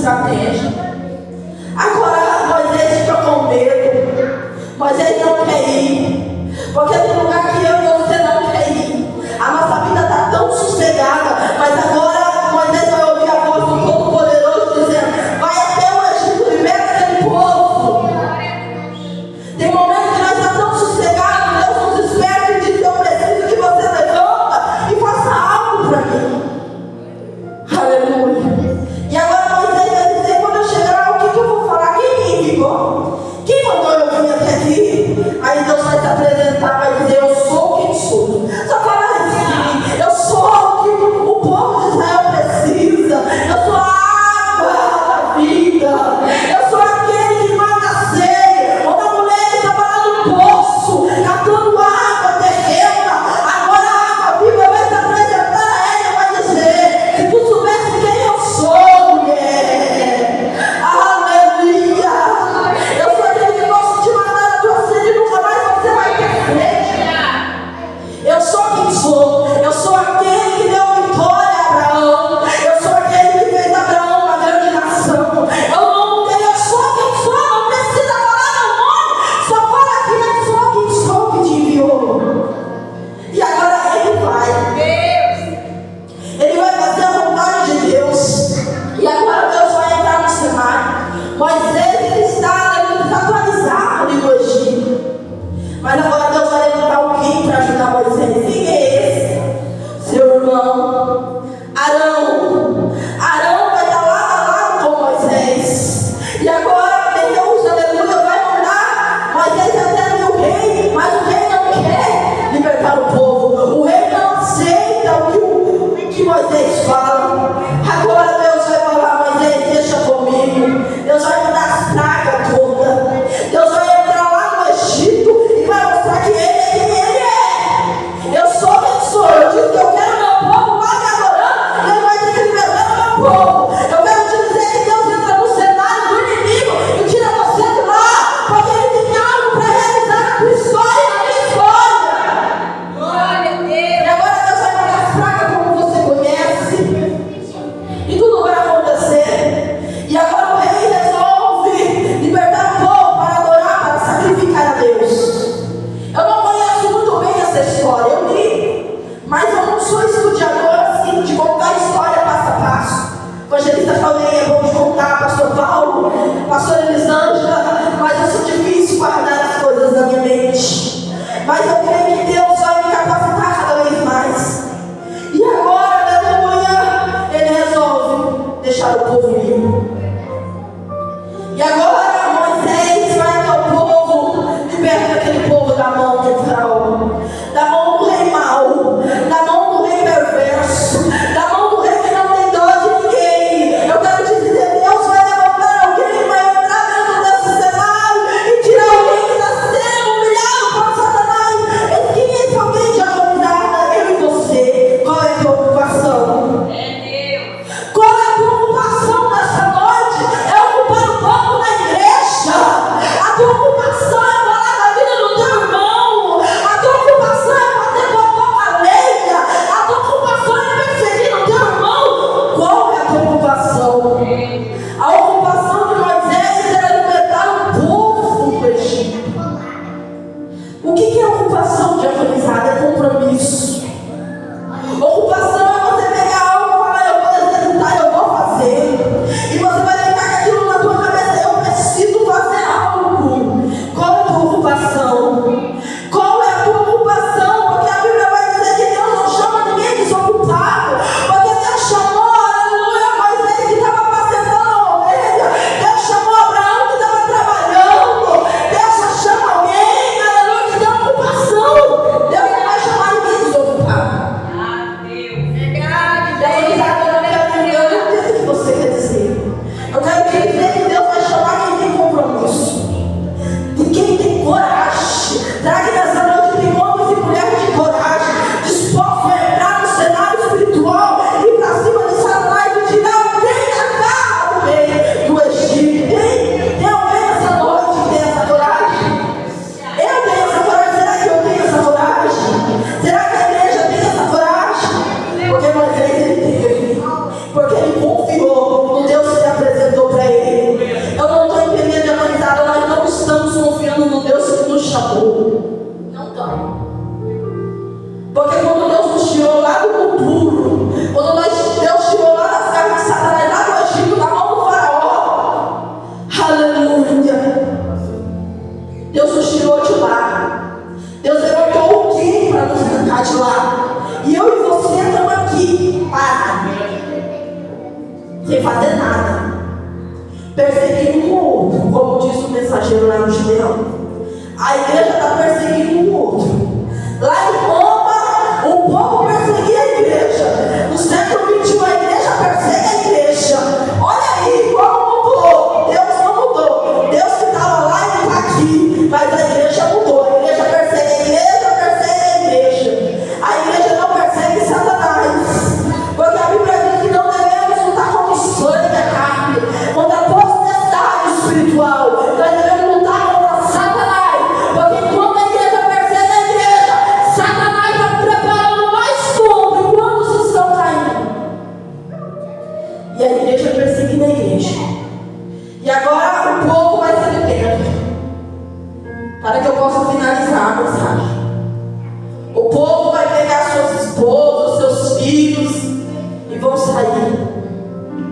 estratégia. Agora Moisés fica com medo. Moisés não quer ir, porque tem lugar que eu e você não quer ir. A nossa vida está tão sossegada, mas agora Moisés vai ouvir a voz do Todo-Poderoso dizendo: vai até o Egito, libera aquele povo. Tem momentos que nós estamos tão sossegados, Deus nos desperta e diz: eu preciso que você levanta e faça algo para mim. Aleluia. E agora Moisés vai dizer: quando eu chegar lá, o que eu vou falar? Quem me enviou? Quem mandou eu vir até aqui? Aí Deus vai se apresentar, vai dizer: eu sou quem sou. Só fala assim: eu sou o que o povo de Israel precisa. Eu sou a água da vida. Eu sou aquele que mata a sede. Uma mulher que estava lá no poço, catando água terrena. Agora a água viva vai se apresentar a ela e vai dizer: se tu soubesse quem eu sou, mulher. Aleluia. Eu sou aquele que posso te matar a tua sede e nunca mais você vai ter sede. Eu sou quem sou. Eu sou aquele que deu vitória a Abraão. Eu sou aquele que fez Abraão uma grande nação. Eu sou quem sou. Não precisa falar meu nome. Só fala que eu sou quem sou que te enviou. E agora ele vai. Ele vai fazer a vontade de Deus. E agora Deus vai entrar no cenário. Moisés, ele está desatualizado no Egito. Mas agora Deus vai levantar alguém para ajudar Moisés. Quem é esse? Seu irmão Arão. Arão vai estar lado a lado com Moisés. E agora Deus, aleluia, vai mandar Moisés até o rei. Mas o rei não quer libertar o povo. O rei não aceita o que Moisés fala. Agora Deus vai falar: Moisés, deixa comigo. Deus vai mandar as pragas todas. Deus vai entrar lá no Egito e vai mostrar que ele é quem ele é. Eu sou quem sou. Eu disse que eu quero meu povo lá me adorando. Ele vai ter que libertar meu povo. Eu quero te dizer que Deus entra no cenário do inimigo e tira você de lá, porque ele tem algo para realizar na tua história e na minha história. Glória a Deus. E agora Deus vai mandar as pragas como você conhece. E tudo vai acontecer. E agora o rei resolve libertar o povo para adorar, para sacrificar a Deus. Eu não conheço muito bem essa história, eu li, mas eu não sou estudiosa assim de contar a história passo a passo. O evangelista Paulinho é bom de contar, pastor Paulo, pastor Elisângela, mas eu sou difícil guardar as coisas na minha mente. Mas eu creio que Deus vai me capacitar cada vez mais. E agora, aleluia, ele resolve deixar o povo livre. E agora Moisés vai até o povo, liberta aquele povo da mão de Faraó, da mão do rei mau, da mão do rei perverso, da mão do rei que não tem dó de ninguém. Eu quero te dizer: Deus vai levantar alguém, vai entrar dentro desse cenário e tirar alguém que está sendo humilhado por Satanás. E quem é esse alguém de agonizada? Eu e você. Qual é a tua ocupação? Qual é a tua ocupação nessa noite? É ocupar o povo da igreja. A tua ocupação é falar da vida do teu irmão. A tua ocupação é fazer fofoca alheia. A tua ocupação é perseguir o teu irmão. Qual é a tua ocupação? A ocupação de Moisés era libertar o povo do Egito. O que é ocupação diaconizada? É compromisso. Ocupação é você pegar algo e falar: eu vou executar, eu vou fazer. E você vai ficar com aquilo na tua cabeça: eu preciso fazer algo. Qual é a tua ocupação? Qual é a tua ocupação? Porque a Bíblia vai dizer que Deus não chama ninguém desocupado. Porque Deus chamou, aleluia, Moisés que estava apacentando a ovelha. perseguindo um outro, como diz o mensageiro lá no Gideão. A igreja está perseguindo um outro. Lá em Roma, o povo perseguia a igreja. No século XXI, a igreja persegue a igreja. Olha aí como mudou. Deus não mudou. Deus que estava lá e está aqui. Mas a igreja mudou. A igreja persegue a igreja, persegue a igreja. A igreja não persegue Satanás. Porque a Bíblia diz que não devemos lutar contra o sangue da carne, contra a potestade espiritual. Nós devemos lutar contra Satanás. Porque quando a igreja persegue a igreja, Satanás está preparando mais contra enquanto vocês estão caindo. E a igreja perseguindo a igreja. E agora o povo vai ser liberto. Para que eu possa finalizar a mensagem. O povo vai pegar suas esposas, seus filhos e vão sair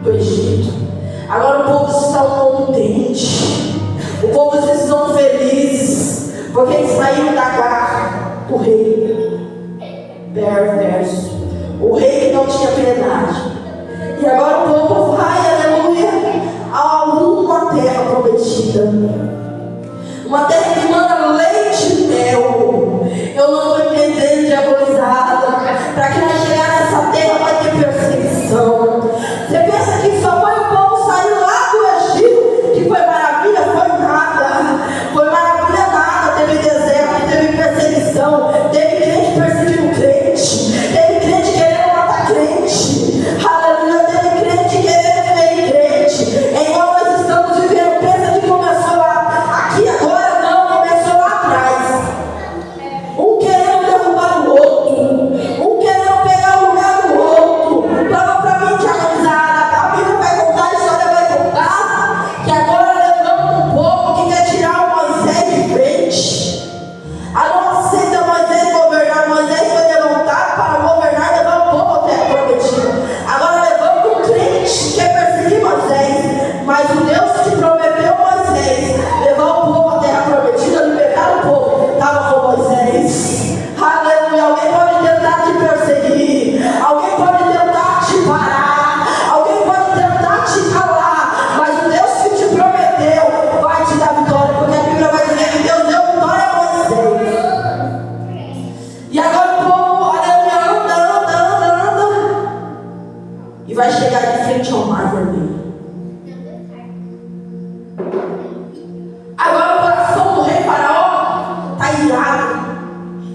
do Egito. Agora o povo está contente. O povo estão felizes. Porque eles saíram da garra do rei perverso. O rei que não tinha piedade. E agora o povo vai, aleluia, ao rumo à terra prometida. Uma terra que manda leite e mel. Eu não estou entendendo, diabolizada. Para que nós chegar nessa terra vai ter perseguição. Você pensa que só foi o povo sair lá do Egito que foi maravilha? Foi nada. Foi maravilha nada. Teve deserto, teve perseguição. Teve crente perseguindo crente. Teve crente querendo matar crente. Aleluia. Teve crente querendo ferir crente. É igual nós estamos vivendo. Pensa que começou lá. Aqui agora. Vai chegar de frente ao mar vermelho. Agora o coração do rei Faraó está irado.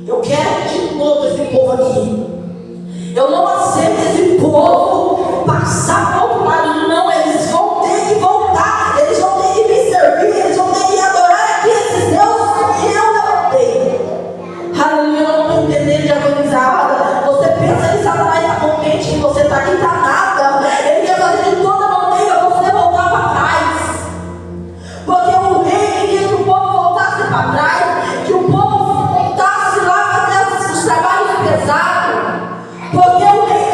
Eu quero de novo esse povo aqui. Eu não aceito esse povo passar para o outro lado. Não, eles vão ter que voltar. Eles vão ter que me servir. Eles vão ter que adorar aqui esses deuses que eu levantei. Aleluia, eu não estou entendendo, diabolizada. Você pensa que Satanás está contente que você está aqui, está nada. Ele quer fazer de toda maneira você voltar para trás. Porque o rei queria que o povo voltasse para trás, que o povo voltasse lá a fazer os trabalhos pesados. Porque o rei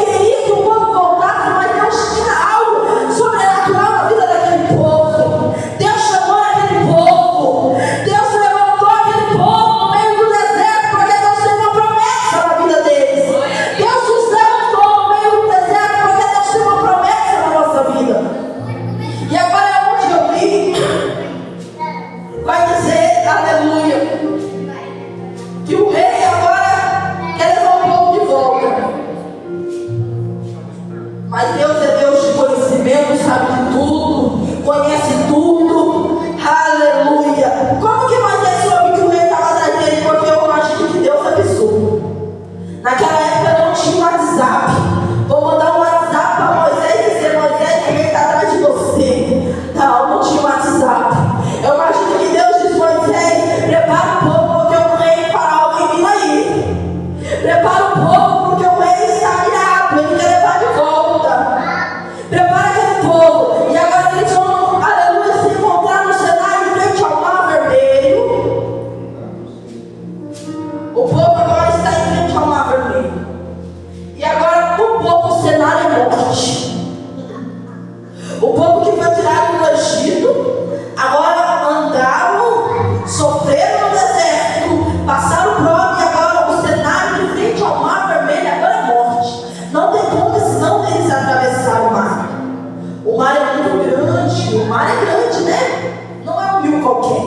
mar é grande, né? Não é um rio qualquer.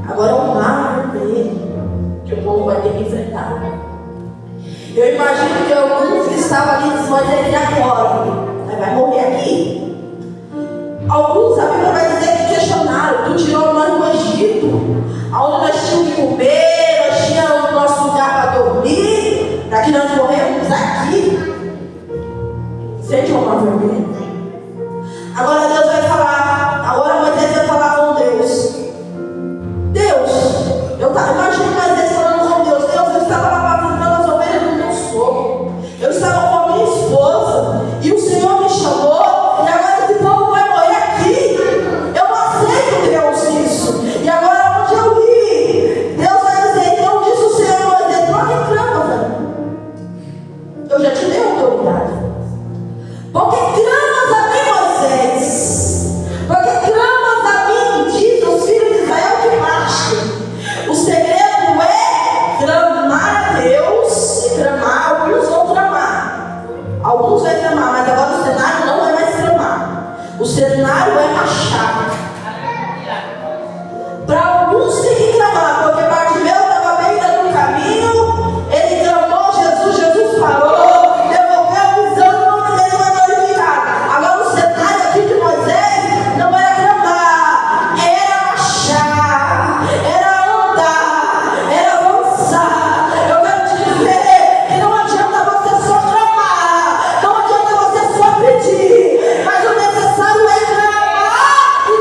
Agora é um mar vermelho que o povo vai ter que enfrentar. Eu imagino que alguns que estavam ali dizem, Moisés, e agora? Vai morrer aqui. Alguns, a Bíblia vai dizer que questionaram: tu tirou nós do Egito, onde nós tínhamos que comer, nós tínhamos o nosso lugar para dormir, para que nós morremos aqui. Seja uma vermelha. Agora Deus vai falar, agora Moisés vai falar com Deus. Deus, eu imagino Moisés falando com Deus. Deus, eu estava lá pastando as ovelhas do meu sogro. Eu estava com a minha esposa e o Senhor me chamou. E agora esse povo vai morrer aqui. Eu não aceito, Deus, isso. E agora onde eu ir? Deus vai dizer, então disse o Senhor, Moisés, troque grama, velho. Eu já te dei autoridade. Porque clamas a mim, Moisés. Porque clamas a mim, diz os filhos de Israel que marchem. O segredo é clamar a Deus e clamar. Alguns vão clamar. Alguns vão clamar, mas agora o cenário não é mais clamar. O cenário é marchar. Para alguns tem que clamar, porque Bartimeu estava bem no caminho. Ele clamou, Jesus parou. Mas o necessário é clamar e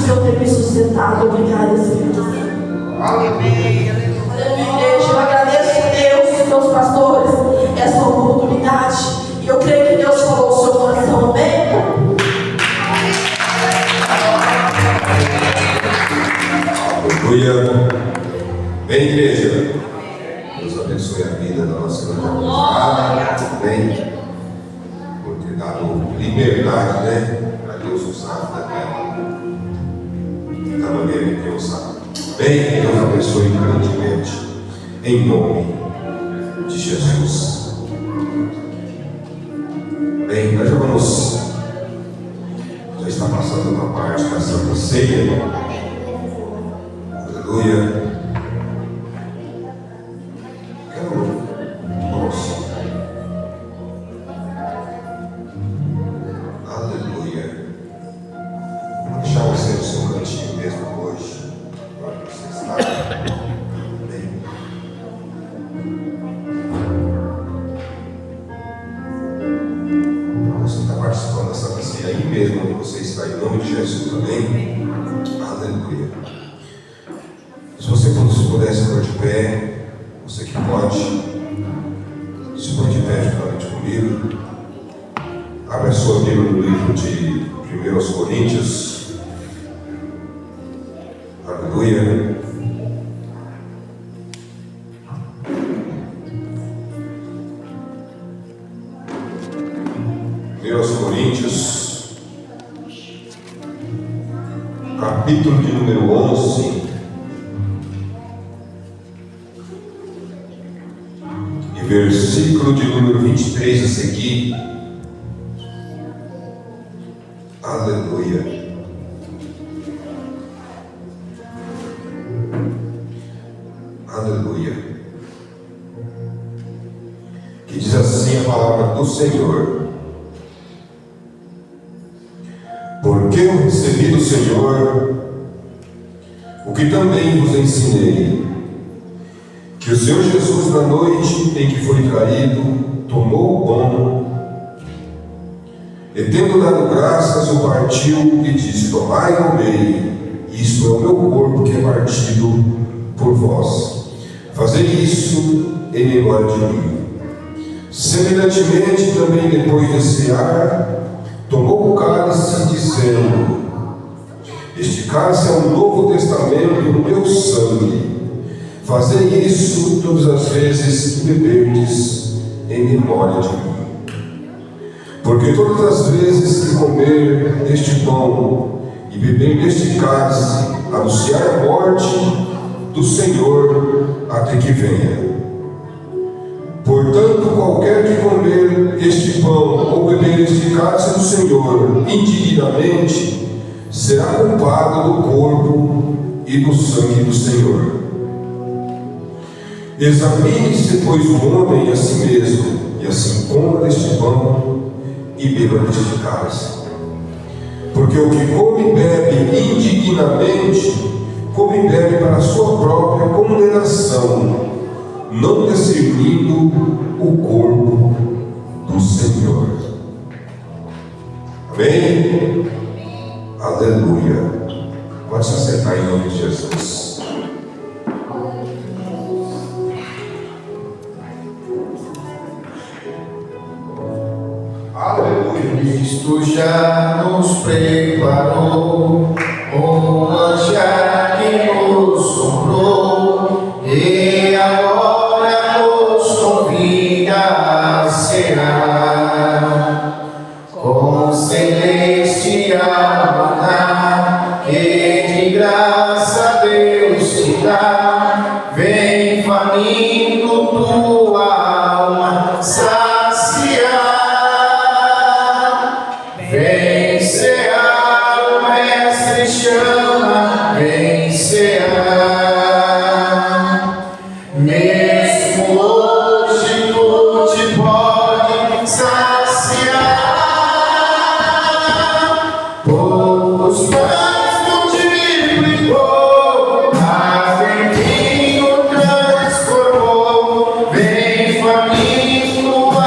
Senhor tem me sustentado. Obrigada, Espírito Santo. Aleluia. Igreja, eu agradeço a Deus, meus pastores, essa oportunidade. E eu creio que Deus falou o seu coração, amém? Aleluia. Bem, igreja. Deus abençoe a vida da nossa irmã. Amém. Por ter dado liberdade, né? Para Deus usar da maneira que Deus sabe. Bem, Deus abençoe grandemente. Em nome de Jesus. Bem, nós já está passando uma parte da Santa Ceia. Aleluia. Aleluia. Vou deixar você no seu cantinho mesmo hoje. Agora você está. Amém. Você está participando da Santa Ceia aí mesmo, onde você está, em nome de Jesus. Amém. Aleluia. Se você pudesse pôr de pé, você que pode, se pôr de pé juntamente comigo. Abra a sua Bíblia no livro de 1 Coríntios. Aleluia. Coríntios, capítulo de número 11. E versículo de número 23 a seguir. Aleluia. Aleluia. Que diz assim a palavra do Senhor: porque eu recebi do Senhor o que também vos ensinei, que o Senhor Jesus, na noite em que foi traído, tomou o pão e, tendo dado graças, o partiu e disse: tomai e comei, isto é o meu corpo que é partido por vós. Fazei isso em memória de mim. Semelhantemente, também depois de cear, tomou o cálice, dizendo: este cálice é um novo testamento no meu sangue. Fazei isso todas as vezes que beberdes em memória de mim. Porque todas as vezes que comer deste pão e beber deste cálice, anunciar a morte do Senhor até que venha. Portanto, qualquer que comer este pão ou beber este cálice do Senhor indignamente, será culpado do corpo e do sangue do Senhor. Examine-se, pois, o homem a si mesmo, e assim coma deste pão e beba deste cálice. Porque o que come e bebe indignamente, come e bebe para a sua própria condenação, não discernindo o corpo do Senhor. Amém? Aleluia. Pode se acertar em nome de Jesus. Aleluia. Cristo já nos preparou um manjar que nos comprou, e agora nos convida a cear com celestial maná, que de graça Deus te dá. Vem faminto tua alma saciar, vem cear, o Mestre chama, vem cear. Mesmo hoje tu te pode saciar, poucos pães multiplicou, água em vinho transformou. Vem faminto a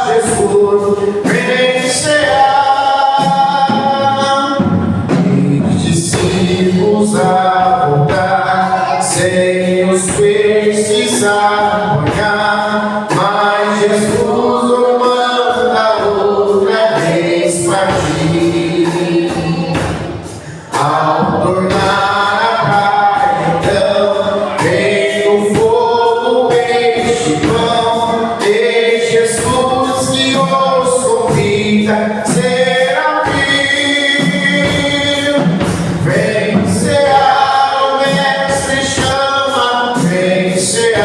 Jesus, vem cear. E de cima Jesus a voltar, sem os peixes a banhar, mas Jesus o manda outra vez partir. Ao tornar a praia, então, vem o fogo, peixe, pão, e Jesus que os convida, será vir. Vem cear, o mestre chama, vem cear.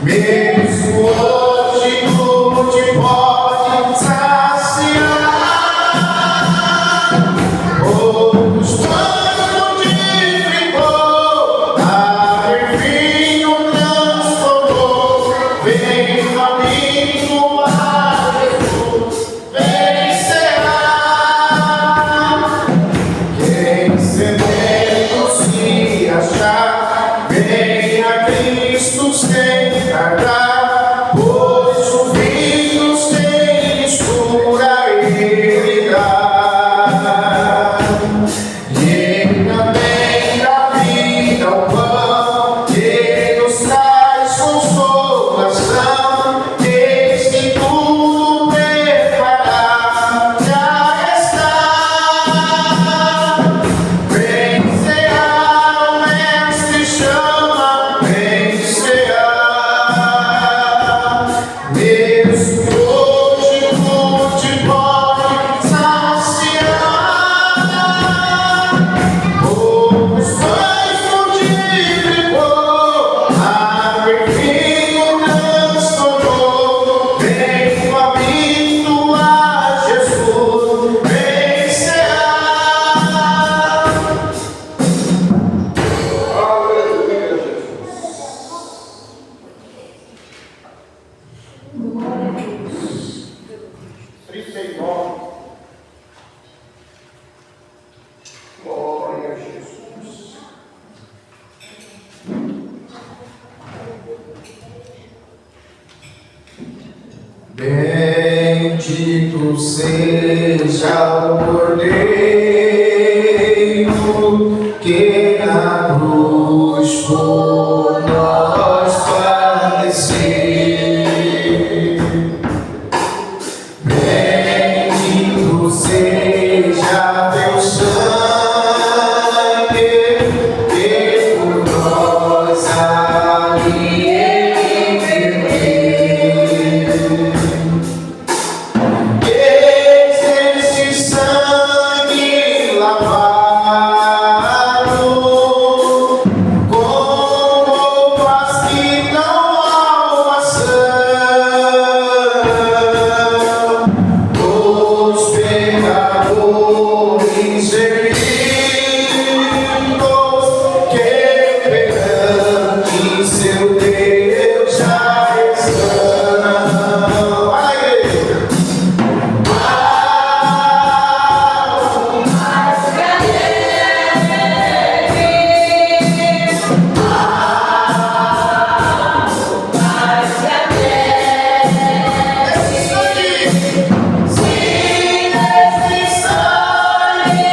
Mesmo hoje tu te pode saciar. Os pães multiplicou, água e vinho transformou. Vem faminto a Jesus, vem cear. Quem sedento se achar, venha Cristo sem tardar, pois o vinho sem mistura ele dá. E ele também dá vida ao pão, que nos traz consolação. Eis que tudo preparado já está. Vem cear, o mestre chama, vem cear. Mesmo hoje tu te pode saciar. Os pães multiplicou, água e vinho transformou. Vem faminto a Jesus, vem cear. Aleluia, Jesus. Glória a Deus. 39. Glória a Jesus. Bendito seja o Cordeiro que na cruz por nós padeceu. Bendito seja teu sangue que por nós ali verteu. Eis esse sangue lavado, como roupas que dão salvação. Os pecadores remidos que perante seu Deus já estão. Vai, igreja. Esse sangue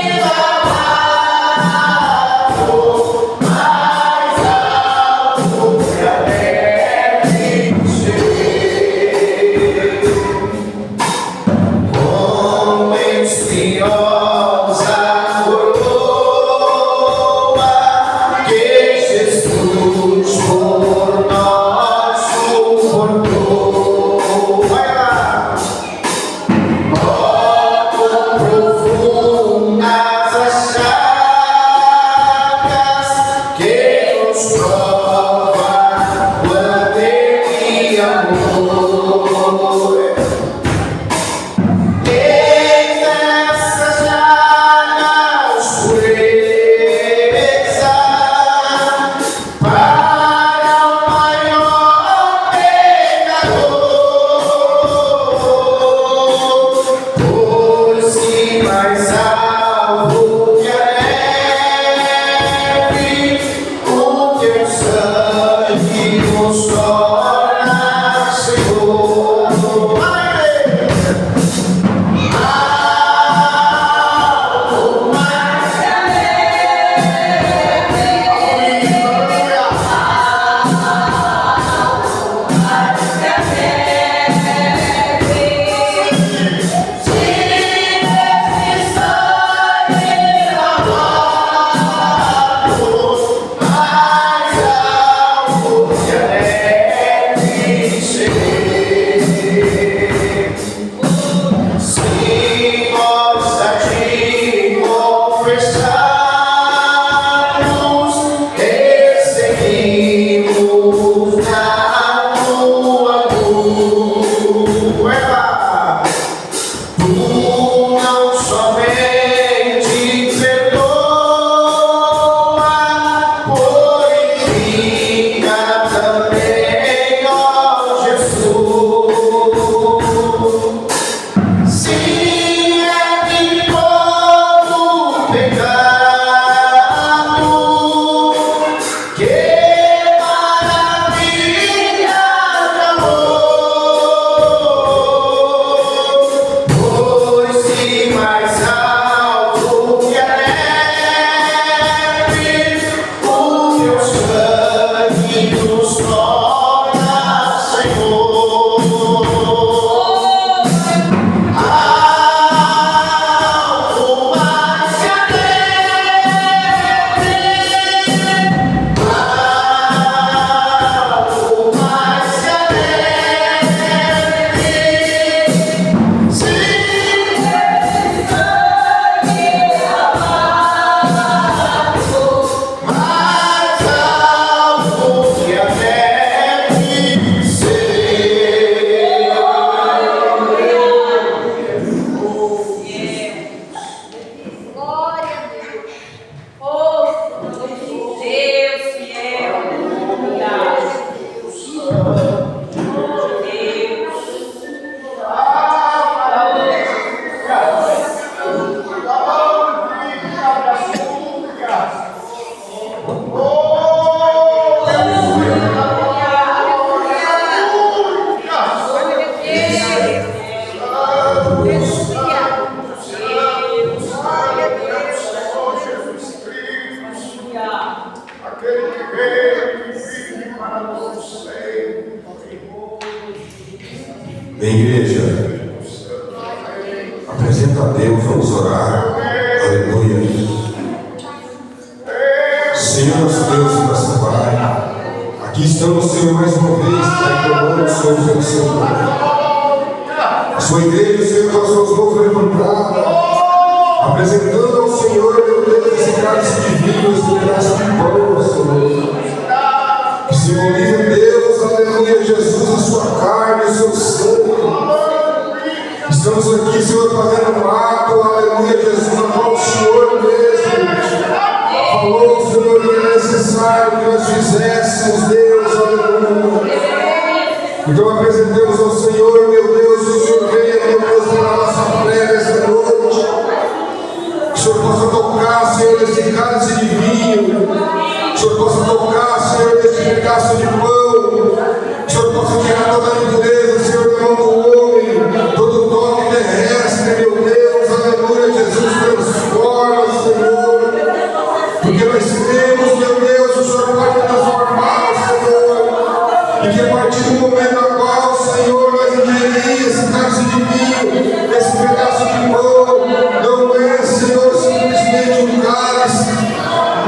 Bem, igreja, apresenta a Deus, vamos orar. Aleluia. Senhor nosso Deus e nosso Pai, aqui estamos, Senhor, mais uma vez, Pai, clamando, Senhor, pelo seu nome. A sua igreja, Senhor, com as suas mãos levantadas, apresentando ao Senhor, meu Deus, esse cálice divino, esse pedaço de pão, Senhor, que simboliza, Deus, aleluia, Jesus, a sua carne, o seu sangue. Estamos aqui, Senhor, fazendo um ato, aleluia, Jesus, a qual o Senhor mesmo falou, Senhor, que é necessário que nós fizéssemos, Deus, aleluia. Então apresentemos ao Senhor, meu Deus, que o Senhor venha, meu Deus, para a nossa fé nesta noite. Que o Senhor possa tocar, Senhor, nesse cálice de vinho. Que o Senhor possa tocar, Senhor, nesse pedaço de pão. Que o Senhor possa tirar toda a impureza, Senhor, da mão do homem. Todo toque terrestre, meu Deus, aleluia, Jesus, transforma, Senhor. Porque nós temos, meu Deus, o Senhor pode transformar, Senhor. E que a partir do momento a qual, Senhor, nós ingerir esse cálice de vinho, esse pedaço de pão, não é, Senhor, simplesmente um cálice,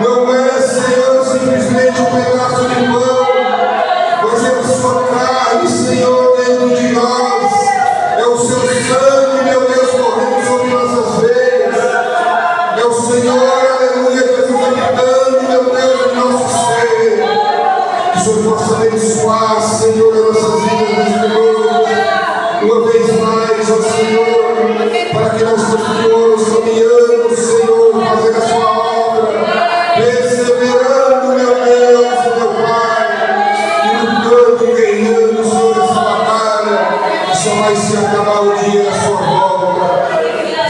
não é, Senhor, simplesmente um pedaço de pão, mas é a sua carne, Senhor, dentro de nós, é o seu sangue, meu Deus, correndo sobre nossas veias, é o Senhor, aleluia, Jesus habitando, meu Deus, em nosso ser. Que o Senhor possa abençoar, Senhor, as nossas vidas neste noite, uma vez mais, ó Senhor, para que nós continuemos caminhando, Senhor, fazendo a sua obra, perseverando, meu Deus, meu Pai, e lutando e guerreando, Senhor, essa batalha, que só vai se acabar o dia da sua volta.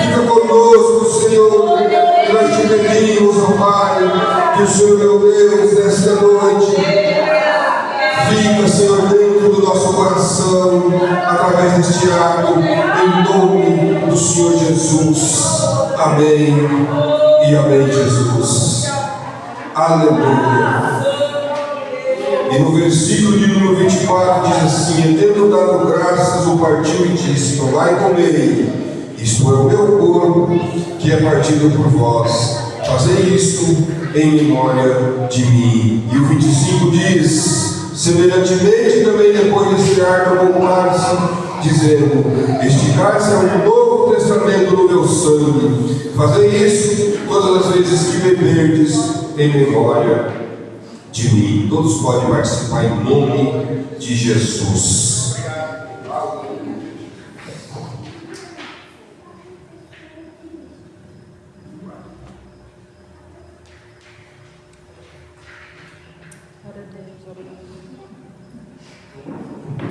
Fica conosco, Senhor, que nós te pedimos, ó Pai, que o Senhor, meu Deus, nesta noite, fica, Senhor, dentro do nosso coração, através deste ato, em nome do Senhor Jesus. Amém e amém, Jesus. Aleluia. E no versículo de número 24 diz assim: e tendo dado graças, o partiu e disse: tomai e comei, isto é o meu corpo, que é partido por vós. Fazei isto em memória de mim. E o 25 diz: semelhantemente também depois de esfriar tomou um cálice, dizendo: este cálice é um novo testamento no meu sangue. Fazei isso todas as vezes que beberdes em memória de mim. Todos podem participar em nome de Jesus.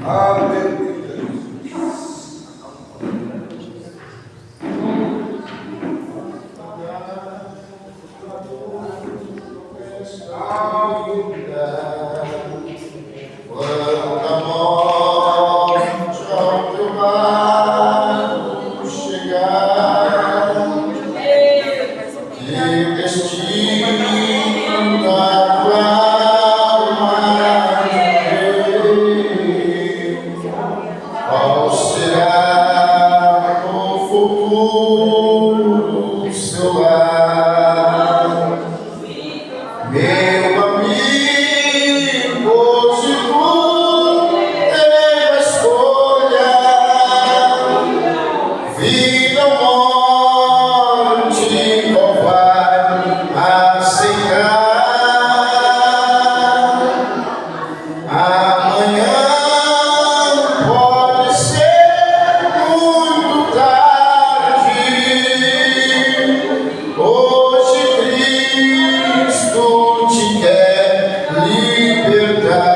Aleluia. Quando a morte ao teu lado chegar, que destino da tua alma viver, qual será o futuro do seu lar, meu amigo? Hoje tu tens a escolha, vida ou morte, qual vai aceitar? Amanhã pode ser muito tarde. Hoje Cristo te quer libertar.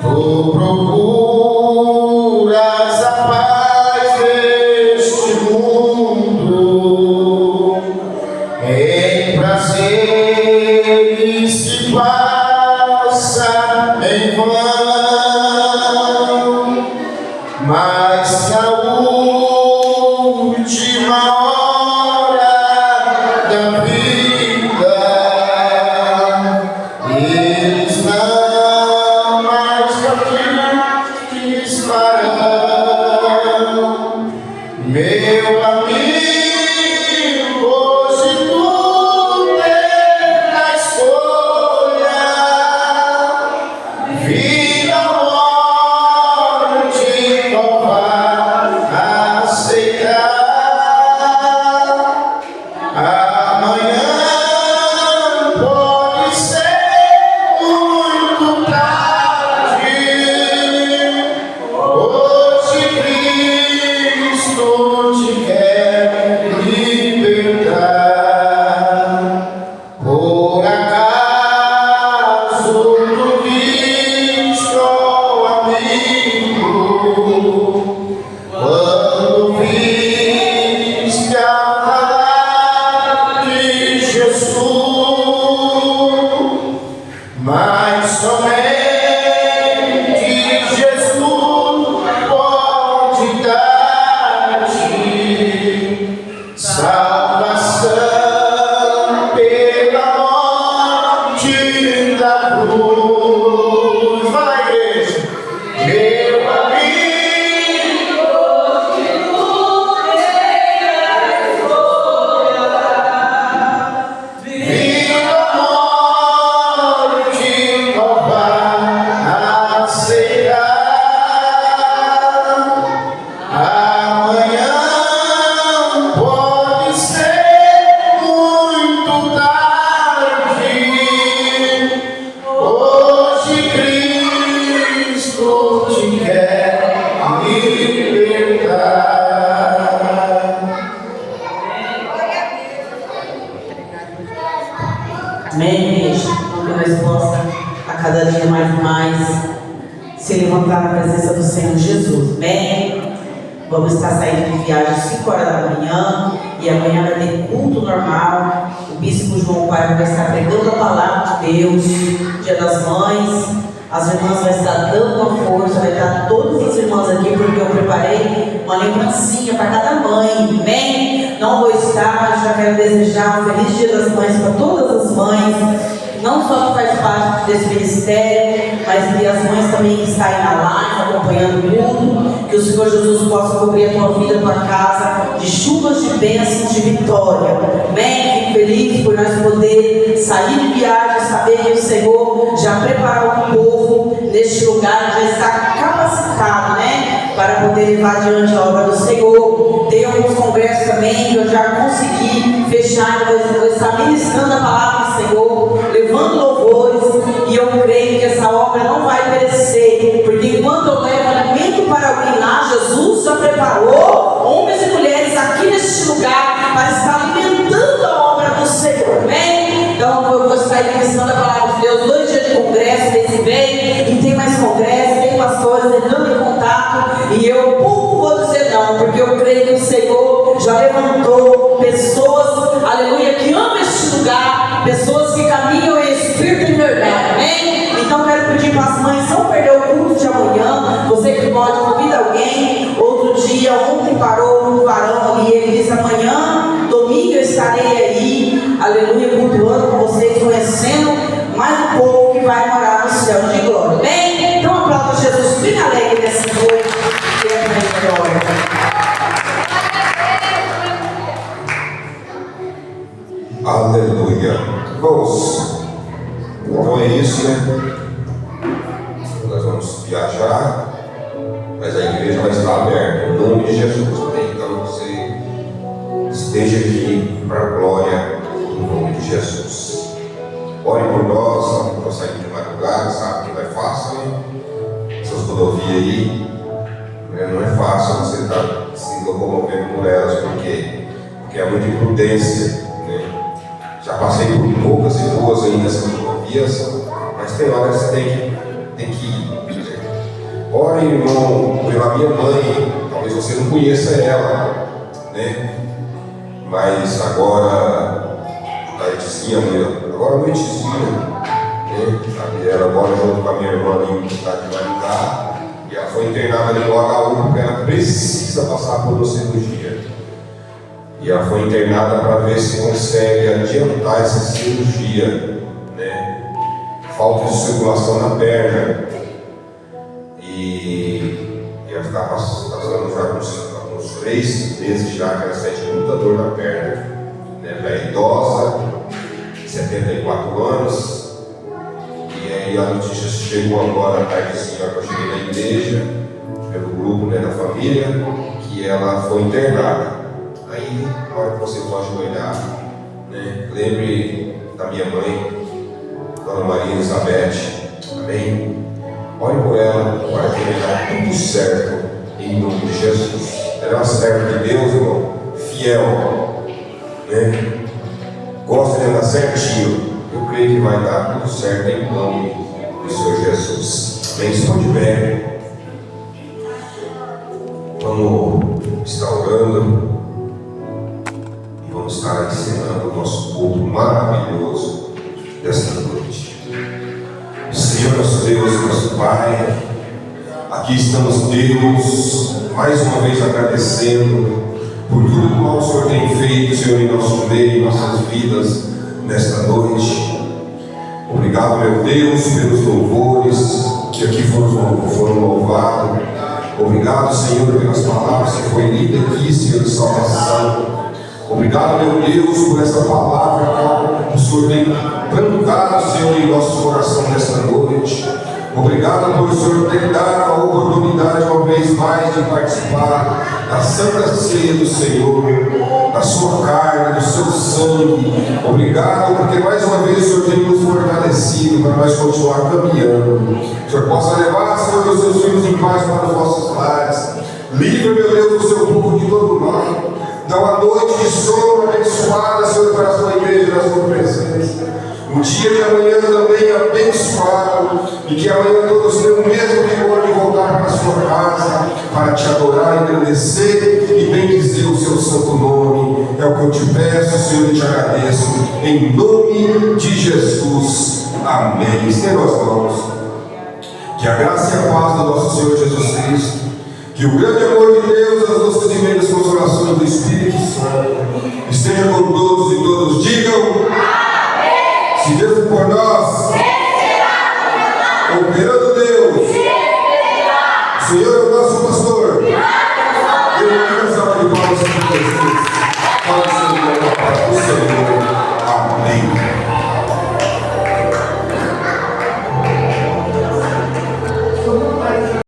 Tu procuras a paz deste mundo em prazeres que passa em vão, mas se a última Amém, igreja? Então que nós possa a cada dia mais e mais se levantar na presença do Senhor Jesus. Amém? Vamos estar saindo de viagem às 5 horas da manhã e amanhã vai ter culto normal. O bispo João Paiva vai estar pregando a palavra de Deus, Dia das Mães. As irmãs vão estar dando uma força, vai estar todas as irmãs aqui, porque eu preparei uma lembrancinha para cada mãe. Amém? Não vou estar, mas já quero desejar um feliz Dia das Mães para todas as mães, não só que faz parte desse ministério, mas que as mães também que estão aí na live, acompanhando tudo, que o Senhor Jesus possa cobrir a tua vida, a tua casa, de chuvas de bênçãos, de vitória. Amém? Fico feliz por nós poder sair de viagem, saber que o Senhor já preparou o povo neste lugar, já está capacitado, né? Para poder levar adiante a obra do Senhor. Tem alguns congressos também que eu já consegui fechar, eu vou estar ministrando a palavra do Senhor, levando louvores, e eu creio que essa obra não vai perecer, porque enquanto eu levo alimento para alguém lá, Jesus já preparou homens e mulheres aqui neste lugar para estar alimentando a obra do Senhor. Amém? Então eu vou estar ministrando a palavra de Deus 2 dias de congresso, mês que vem, e tem mais congresso, tem pastores entrando em contato, e eu pouco vou dizer não, porque eu creio que o Senhor já levantou pessoas, aleluia, que amam este lugar, pessoas que caminham em espírito e verdade. Amém? Então quero pedir para as mães não perder o culto de amanhã. Você que pode, convida alguém. Outro dia, ontem parou um varão ali, ele disse: amanhã, domingo, eu estarei aí, aleluia, cultuando com vocês, conhecendo mais um povo que vai morar no céu de glória. Amém? Então aplauda Jesus bem alegre nessa noite, que é a glória. Aleluia. Vamos. Então é isso, né? Nós vamos viajar, mas a igreja vai estar aberta em nome de Jesus. Então você esteja aqui para a glória em nome de Jesus. Ore por nós, nós saímos de madrugada, sabe que não é fácil, né? Essas rodovias aí, não é fácil você estar se locomovendo por elas, porque é muita imprudência, né? Já passei por poucas e boas aí nessas rodovias, mas tem hora que você tem que ir. Ore, irmão, pela minha mãe, talvez você não conheça ela, né? Mas agora, a Etizinha, agora a Etizinha, né? Ela mora junto com a minha irmã ali no estado de Maringá, e ela foi internada ali no HU porque ela precisa passar por uma cirurgia. E ela foi internada para ver se consegue adiantar essa cirurgia, né? Falta de circulação na perna. E ela está passando já uns 3 meses já que ela sente muita dor na perna, né? Ela é idosa, 74 anos. E aí a notícia chegou agora à tardezinha que eu cheguei na igreja, pelo grupo, né, da família, que ela foi internada. Aí, na hora que você for ajoelhar, né, lembre da minha mãe, Dona Maria Elizabeth, amém? Ore por ela, para que ele dar tudo certo, em nome de Jesus. Ela é uma serva de Deus, irmão, fiel, né? Gosta de andar certinho. Eu creio que vai dar tudo certo em nome do Senhor Jesus. Amém? Estou de pé. Vamos estar orando. Vamos estar ensinando o nosso culto maravilhoso desta noite. Senhor nosso Deus, nosso Pai, aqui estamos, Deus, mais uma vez agradecendo por tudo que o Senhor tem feito, Senhor, em nosso meio, em nossas vidas, nesta noite. Obrigado, meu Deus, pelos louvores que aqui foram louvados. Obrigado, Senhor, pelas palavras que foi lida aqui, Senhor, de salvação. Obrigado, meu Deus, por essa palavra que o Senhor tem plantado, Senhor, em nosso coração nesta noite. Obrigado por o Senhor ter dado a oportunidade uma vez mais de participar da Santa Ceia do Senhor, da sua carne, do seu sangue. Obrigado porque mais uma vez o Senhor tem nos fortalecido para nós continuar caminhando. O Senhor possa levar, Senhor, os seus filhos em paz para os vossos lares. Livre, meu Deus, o seu povo de todo mal. Dá uma noite de sono abençoada, Senhor, para a sua igreja, na sua presença. Um eu te agradeço. Em nome de Jesus. Amém. Estenda as mãos. Que a graça e a paz do nosso Senhor Jesus Cristo, que o grande amor de Deus, as nossas imendas consolações do Espírito Santo, esteja com todos e todos. Digam: amém. Se Deus for por nós, operando Deus.